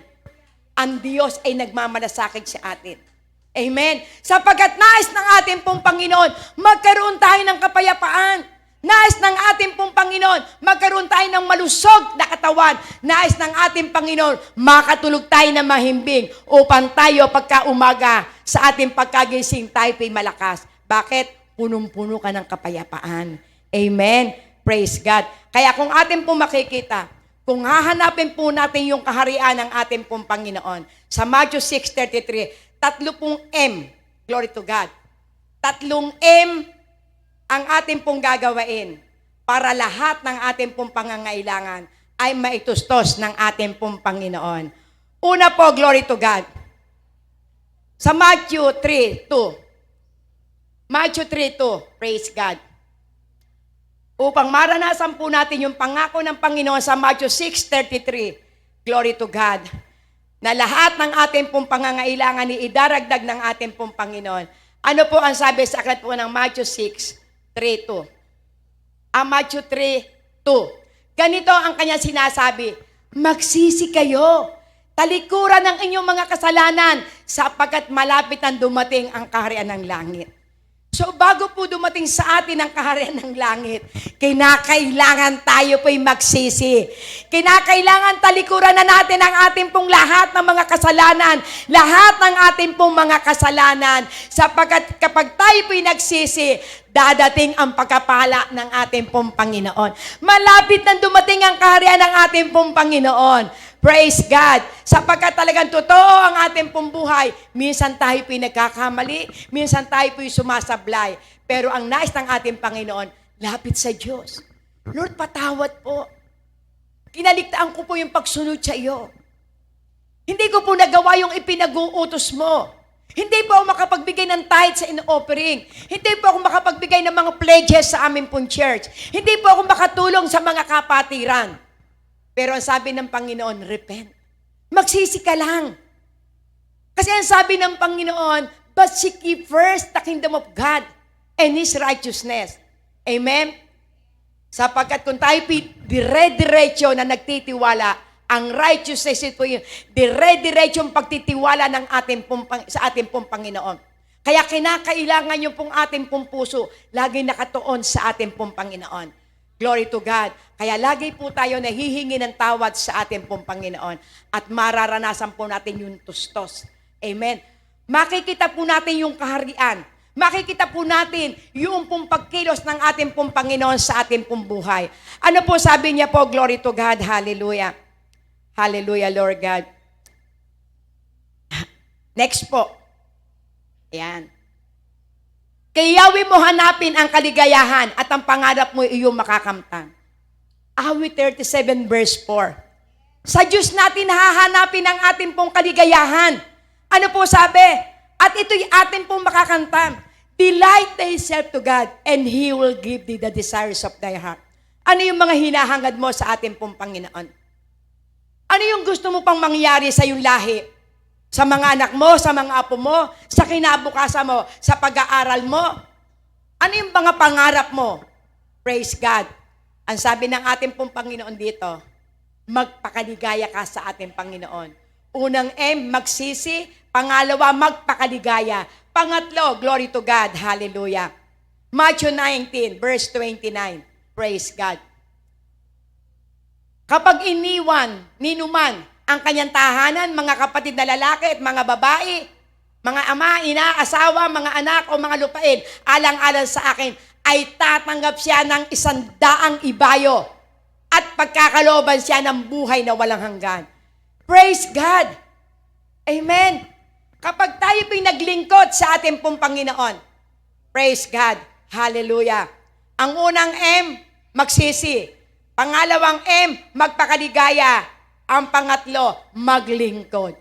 Speaker 1: ang Diyos ay nagmamalasakit sa atin. Amen. Sapagkat nais ng ating pong Panginoon, magkaroon tayo ng kapayapaan. Nais ng ating pong Panginoon, magkaroon tayo ng malusog na katawan. Nais ng ating Panginoon, makatulog tayo na mahimbing upang tayo pagka umaga sa ating pagkagising tayo po'y malakas. Bakit? Punong-puno ka ng kapayapaan. Amen. Praise God. Kaya kung ating pong makikita, kung hahanapin po natin yung kaharian ng ating pong Panginoon, sa Matthew 6:33, 30 M. Glory to God. 3 M ang ating pong gagawain para lahat ng ating pong pangangailangan ay maitustos ng ating pong Panginoon. Una po, glory to God. Sa Matthew 3:2. Matthew 3:2. Praise God. Upang maranasan po natin yung pangako ng Panginoon sa Matthew 6:33. Glory to God. Na lahat ng ating pong pangangailangan ni idaragdag ng ating pong Panginoon. Ano po ang sabi sa aklat po ng Matthew 6:3-2? Matthew 3:2. Ganito ang kanya sinasabi, magsisi kayo, talikuran ng inyong mga kasalanan, sapagkat malapit ang dumating ang kaharian ng langit. So bago po dumating sa atin ang kaharian ng langit, kinakailangan tayo po'y magsisi. Kinakailangan talikuran na natin ang ating pong lahat ng mga kasalanan, lahat ng ating pong mga kasalanan, sapagkat kapag tayo po'y nagsisi, dadating ang pagkapala ng ating pong Panginoon. Malapit nang dumating ang kaharian ng ating pong Panginoon. Praise God. Sapagkat talagang totoo ang ating pong buhay. Minsan tayo po'y nagkakamali, minsan tayo po'y sumasablay. Pero ang nais ng ating Panginoon, lapit sa Diyos. Lord, patawad po. Kinaligtaan ko po yung pagsunod sa iyo. Hindi ko po nagawa yung ipinag-uutos mo. Hindi po ako makapagbigay ng tithes and offering. Hindi po ako makapagbigay ng mga pledges sa aming pong church. Hindi po ako makatulong sa mga kapatiran. Pero ang sabi ng Panginoon, repent. Magsisi ka lang. Kasi ang sabi ng Panginoon, but seek ye first the kingdom of God and His righteousness. Amen? Sapagkat kung tayo dire-diretso na nagtitiwala, ang righteousness ito yung dire-diretso pagtitiwala ng sa ating pong Panginoon. Kaya kinakailangan yung pong ating pong puso lagi nakatuon sa ating pong Panginoon. Glory to God. Kaya lagi po tayo nahihingi ng tawad sa ating pong Panginoon at mararanasan po natin yung tustos. Amen. Makikita po natin yung kaharian. Makikita po natin yung pong pagkilos ng ating pong Panginoon sa ating pong buhay. Ano po sabi niya po? Glory to God. Hallelujah. Hallelujah, Lord God. Next po. Ayan. Kayawi mo hanapin ang kaligayahan at ang pangarap mo iyong makakamtan. Awit 37 verse 4. Sa Diyos natin hahanapin ang ating pong kaligayahan. Ano po sabi? At ito'y ating pong makakamtan. Delight thyself to God and He will give thee the desires of thy heart. Ano yung mga hinahangad mo sa ating pong Panginoon? Ano yung gusto mo pang mangyari sa iyong lahi? Sa mga anak mo, sa mga apo mo, sa kinabukasan mo, sa pag-aaral mo. Ano yung mga pangarap mo? Praise God. Ang sabi ng ating pong Panginoon dito, magpakaligaya ka sa ating Panginoon. Unang M, magsisi. Pangalawa, magpakaligaya. Pangatlo, glory to God. Hallelujah. Matthew 19, verse 29. Praise God. Kapag ninuman, ang kanyang tahanan, mga kapatid na lalaki at mga babae, mga ama, ina, asawa, mga anak o mga lupain, alang-alang sa akin, ay tatanggap siya ng 100 ibayo at pagkakalooban siya ng buhay na walang hanggan. Praise God! Amen! Kapag tayo po'y naglingkod sa ating pong Panginoon, praise God! Hallelujah! Ang unang M, magsisi. Pangalawang M, magpakaligaya. Ang pangatlo, maglingkod.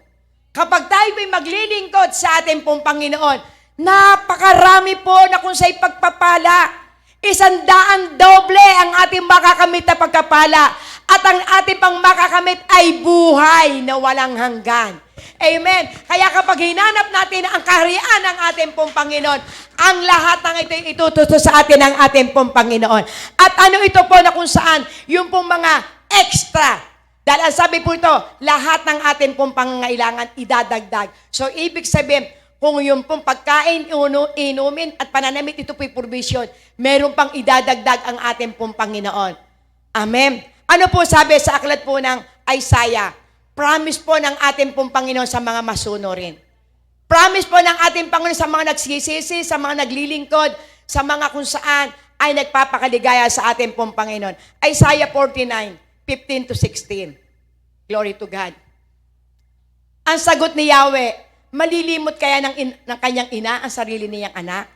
Speaker 1: Kapag tayo may maglilingkod sa ating pong Panginoon, napakarami po na kung sa'y pagpapala. 100 doble ang ating makakamit na pagkapala. At ang ating pang makakamit ay buhay na walang hanggan. Amen. Kaya kapag hinanap natin ang kaharian ng ating pong Panginoon, ang lahat ng ito itututo sa atin ng ating pong Panginoon. At ano ito po na kung saan, yung pong mga extra. Dahil ang sabi po ito, lahat ng ating pong pangangailangan idadagdag. So, ibig sabihin, kung yung pong pagkain, inumin at pananamit, ito po'y provision, meron pang idadagdag ang ating pong Panginoon. Amen. Ano po sabi sa aklat po ng Isaiah? Promise po ng ating pong Panginoon sa mga masunurin. Promise po ng ating Panginoon sa mga nagsisisi, sa mga naglilingkod, sa mga kung saan ay nagpapakaligaya sa ating pong Panginoon. Isaiah 49:15-16. Glory to God. Ang sagot ni Yahweh, malilimot kaya ng kanyang ina ang sarili niyang anak?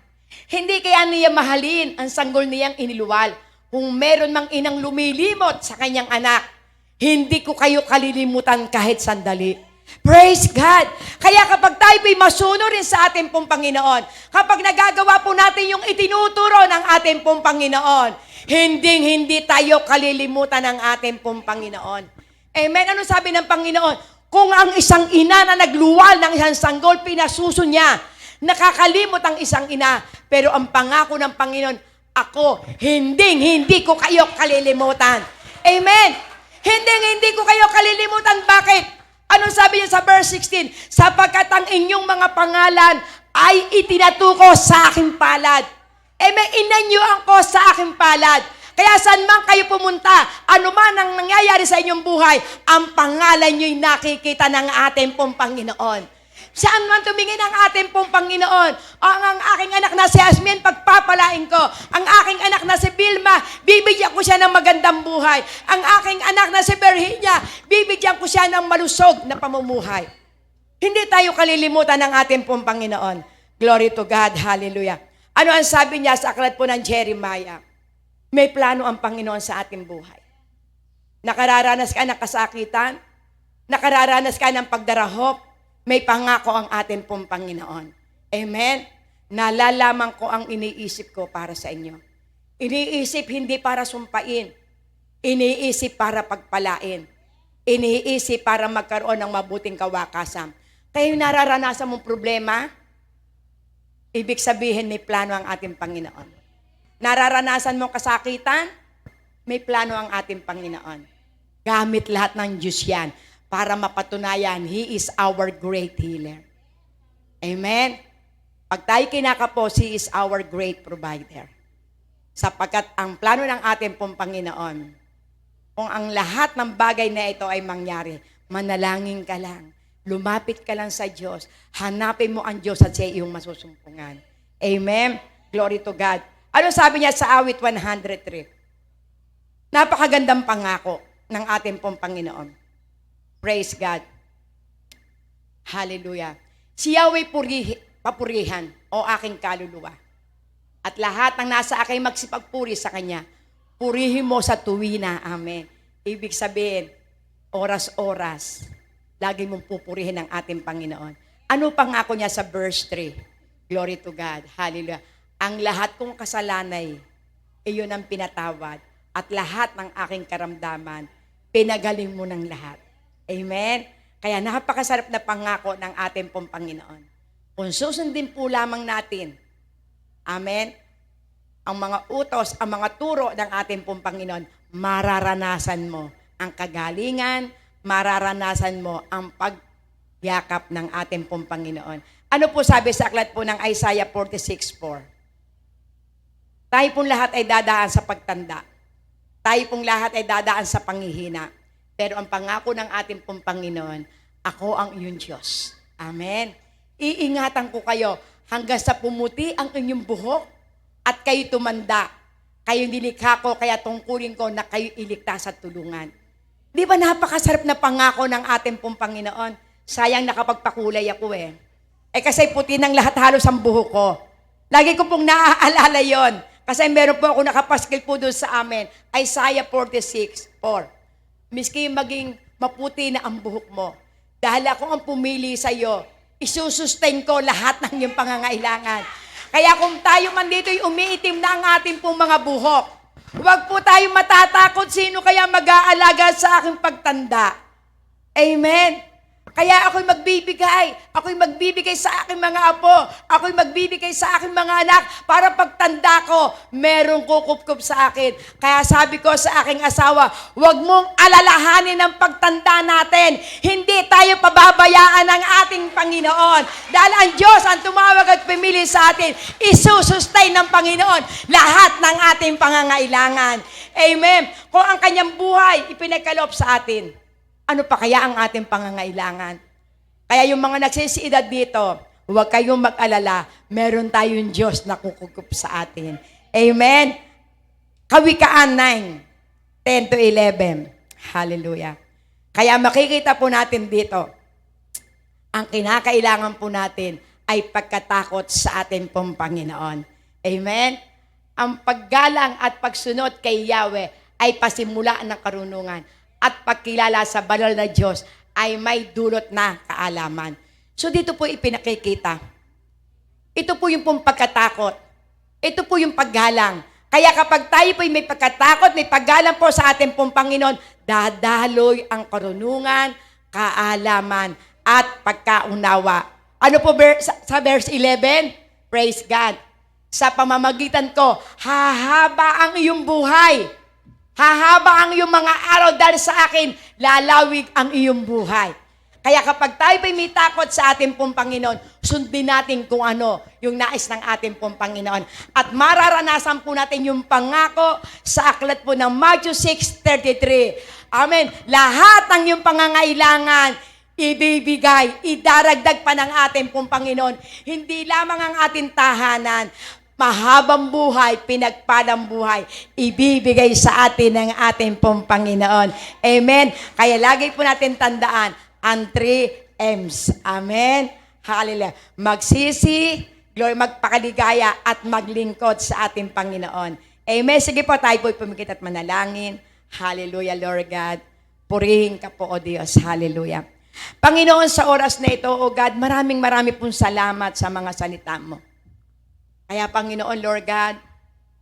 Speaker 1: Hindi kaya niya mahalin ang sanggol niyang iniluwal? Kung meron mang inang lumilimot sa kanyang anak, hindi ko kayo kalilimutan kahit sandali. Praise God! Kaya kapag tayo po'y masuno rin sa ating pong Panginoon, kapag nagagawa po natin yung itinuturo ng ating pong Panginoon, hindi tayo kalilimutan ng ating pong Panginoon. Amen? Ano sabi ng Panginoon? Kung ang isang ina na nagluwal ng isang sanggol, pinasuso niya, nakakalimot ang isang ina. Pero ang pangako ng Panginoon, ako, hindi ko kayo kalilimutan. Amen? Hindi ko kayo kalilimutan. Bakit? Anong sabi niya sa verse 16? Sapagkat ang inyong mga pangalan ay itinatuko sa aking palad. Amen? Inanyuan ko sa aking palad. Kaya saan man kayo pumunta, ano man ang nangyayari sa inyong buhay, ang pangalan nyo'y nakikita ng ating pong Panginoon. Saan man tumingin ang ating pong Panginoon, ang aking anak na si Asmin, pagpapalain ko. Ang aking anak na si Vilma, bibigyan ko siya ng magandang buhay. Ang aking anak na si Virginia, bibigyan ko siya ng malusog na pamumuhay. Hindi tayo kalilimutan ng ating pong Panginoon. Glory to God, hallelujah. Ano ang sabi niya sa aklat po ng Jeremiah? May plano ang Panginoon sa ating buhay. Nakararanas ka ng kasakitan, nakararanas ka ng pagdarahop, may pangako ang ating pong Panginoon. Amen? Nalalaman ko ang iniisip ko para sa inyo. Iniisip hindi para sumpain. Iniisip para pagpalain. Iniisip para magkaroon ng mabuting kawakasan. Kaya yung nararanasan mong problema, ibig sabihin may plano ang ating Panginoon. Nararanasan mong kasakitan, may plano ang ating Panginoon. Gamit lahat ng Diyos yan para mapatunayan, He is our great healer. Amen? Pag tayo kinakapos, He is our great provider. Sapagkat ang plano ng ating pong Panginoon, kung ang lahat ng bagay na ito ay mangyari, manalangin ka lang, lumapit ka lang sa Diyos, hanapin mo ang Diyos at siya iyong masusumpungan. Amen? Glory to God. Ano sabi niya sa awit 103? Napakagandang pangako ng ating pong Panginoon. Praise God. Hallelujah. Si Yahweh papurihan o aking kaluluwa. At lahat ng nasa akin magsipagpuri sa Kanya. Purihin mo sa tuwina. Amen. Ibig sabihin, oras-oras, lagi mong pupurihin ang ating Panginoon. Ano pangako niya sa verse 3? Glory to God. Hallelujah. Ang lahat kong kasalanay, iyon ang pinatawad. At lahat ng aking karamdaman, pinagaling mo ng lahat. Amen? Kaya napakasarap na pangako ng ating pong Panginoon. Kung susundin po lamang natin, amen, ang mga utos, ang mga turo ng ating pong Panginoon, mararanasan mo ang kagalingan, mararanasan mo ang pagyakap ng ating pong Panginoon. Ano po sabi sa aklat po ng Isaiah 46:4? Tayo pong lahat ay dadaan sa pagtanda. Tayo pong lahat ay dadaan sa panghihina. Pero ang pangako ng ating pong Panginoon, ako ang iyong Diyos. Amen. Iingatan ko kayo hanggang sa pumuti ang inyong buhok at kayo tumanda. Kayo nilikha ko, kaya tungkulin ko na kayo iligtas at tulungan. Di ba napakasarap na pangako ng ating pong Panginoon? Sayang nakapagpakulay ako eh. Kasi puti ng lahat halos ang buhok ko. Lagi ko pong naaalala yon. Kasi meron po ako nakapaskil po doon sa amin. Isaiah 46:4. Miski maging maputi na ang buhok mo, dahil ako ang pumili sa iyo, isusustain ko lahat ng iyong pangangailangan. Kaya kung tayo man dito'y umiitim na ang ating pong mga buhok, huwag po tayo matatakot sino kaya mag-aalaga sa aking pagtanda. Amen? Kaya ako'y magbibigay sa aking mga apo, ako'y magbibigay sa aking mga anak para pagtanda ko, merong kukup-kup sa akin. Kaya sabi ko sa aking asawa, huwag mong alalahanin ang pagtanda natin. Hindi tayo pababayaan ng ating Panginoon. Dahil ang Diyos ang tumawag at pumili sa atin, isusustay ng Panginoon lahat ng ating pangangailangan. Amen. Kung ang kanyang buhay ipinagkaloob sa atin, ano pa kaya ang ating pangangailangan? Kaya yung mga nagsisiedad dito, huwag kayong mag-alala, meron tayong Diyos na kukukup sa atin. Amen? Kawikaan 9, 10 to 11. Hallelujah. Kaya makikita po natin dito, ang kinakailangan po natin ay pagkatakot sa ating pong Panginoon. Amen? Ang paggalang at pagsunod kay Yahweh ay pasimulaan ng karunungan at pagkilala sa banal na Diyos ay may dulot na kaalaman. So dito po ipinakikita. Ito po yung pong pagkatakot. Ito po yung paggalang. Kaya kapag tayo po may pagkatakot, may paggalang po sa ating pong Panginoon, dadaloy ang karunungan, kaalaman, at pagkaunawa. Ano po sa verse 11? Praise God. Sa pamamagitan ko, hahaba ang iyong buhay. Hahaba ang iyong mga araw dahil sa akin, lalawig ang iyong buhay. Kaya kapag tayo may takot sa ating pong Panginoon, sundin natin kung ano yung nais ng ating pong Panginoon. At mararanasan po natin yung pangako sa aklat po ng Matthew 6:33. Amen. Lahat ng iyong pangangailangan, ibibigay, idaragdag pa ng ating pong Panginoon. Hindi lamang ang ating tahanan, mahabang buhay, pinagpalang buhay, ibibigay sa atin ng ating pong Panginoon. Amen? Kaya lagi po natin tandaan ang 3 M's. Amen? Hallelujah. Magsisi, magpakaligaya, at maglingkod sa ating Panginoon. Amen? Sige po, tayo po pumikit at manalangin. Hallelujah, Lord God. Purihin ka po, O Diyos. Hallelujah. Panginoon, sa oras na ito, O God, maraming pong salamat sa mga salita mo. Kaya Panginoon, Lord God,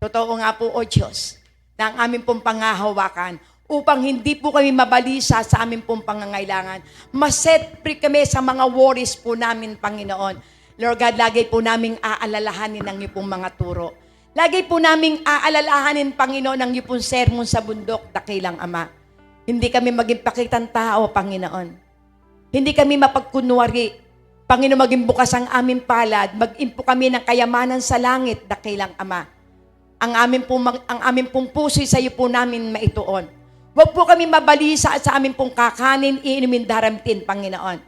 Speaker 1: totoo nga po, O Diyos, na ang aming pong pangahawakan upang hindi po kami mabalisa sa aming pong pangangailangan. Maset free kami sa mga worries po namin, Panginoon. Lord God, lagi po naming aalalahanin ang iyong pong mga turo. Lagi po naming aalalahanin, Panginoon, ang iyong pong sermon sa bundok, dakilang Ama. Hindi kami maging pakitang tao, Panginoon. Hindi kami mapagkunwari. Panginoon, maging bukas ang aming palad, mag-impo kami ng kayamanan sa langit, dakilang Ama. Ang aming pong puso'y sa iyo po namin maituon. Huwag po kami mabalisa sa aming pong kakanin, iinumin, daramtin, Panginoon.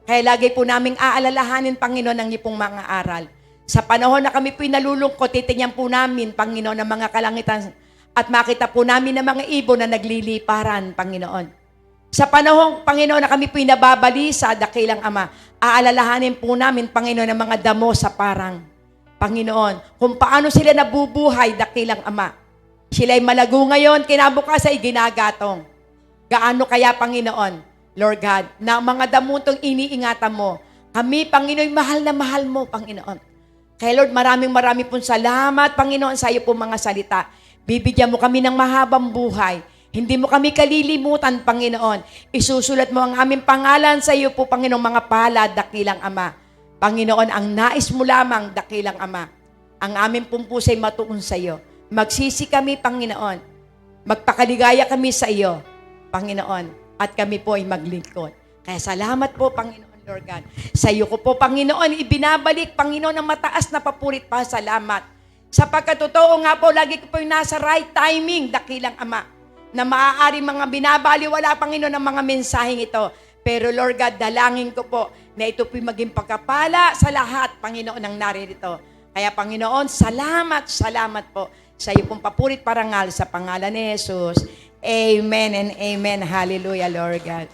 Speaker 1: Kaya lagi po naming aalalahanin, Panginoon, ang iyong pong mga aral. Sa panahon na kami po'y nalulungkot, titingnan po namin, Panginoon, ang mga kalangitan at makita po namin ang mga ibon na nagliliparan, Panginoon. Sa panahon, Panginoon, na kami po'y nababalisa, dakilang Ama, aalalahanin po namin, Panginoon, ang mga damo sa parang. Panginoon, kung paano sila nabubuhay, dakilang Ama. Sila'y malago ngayon, kinabukasan ay ginagatong. Gaano kaya, Panginoon, Lord God, na mga damo itong iniingatan mo. Kami, Panginoon, mahal na mahal mo, Panginoon. Kaya Lord, maraming pong salamat, Panginoon, sa iyo po mga salita. Bibigyan mo kami ng mahabang buhay. Hindi mo kami kalilimutan, Panginoon. Isusulat mo ang aming pangalan sa iyo po, Panginoon, mga palad, dakilang Ama. Panginoon, ang nais mo lamang, dakilang Ama. Ang aming pong pusa'y matuon sa iyo. Magsisi kami, Panginoon. Magpakaligaya kami sa iyo, Panginoon. At kami po ay maglingkod. Kaya salamat po, Panginoon, Lord God. Sa iyo ko po, Panginoon, ibinabalik, Panginoon, ng mataas na papurit pa, salamat. Sapagkat totoo nga po, lagi ko po yung nasa right timing, dakilang Ama, na maaari mga binabaliwala, Panginoon, ng mga mensaheng ito. Pero Lord God, dalangin ko po na ito po'y maging pagkapala sa lahat, Panginoon, ang naririto. Kaya Panginoon, salamat po sa iyo pong papurit parangal sa pangalan ni Jesus. Amen and amen. Hallelujah, Lord God.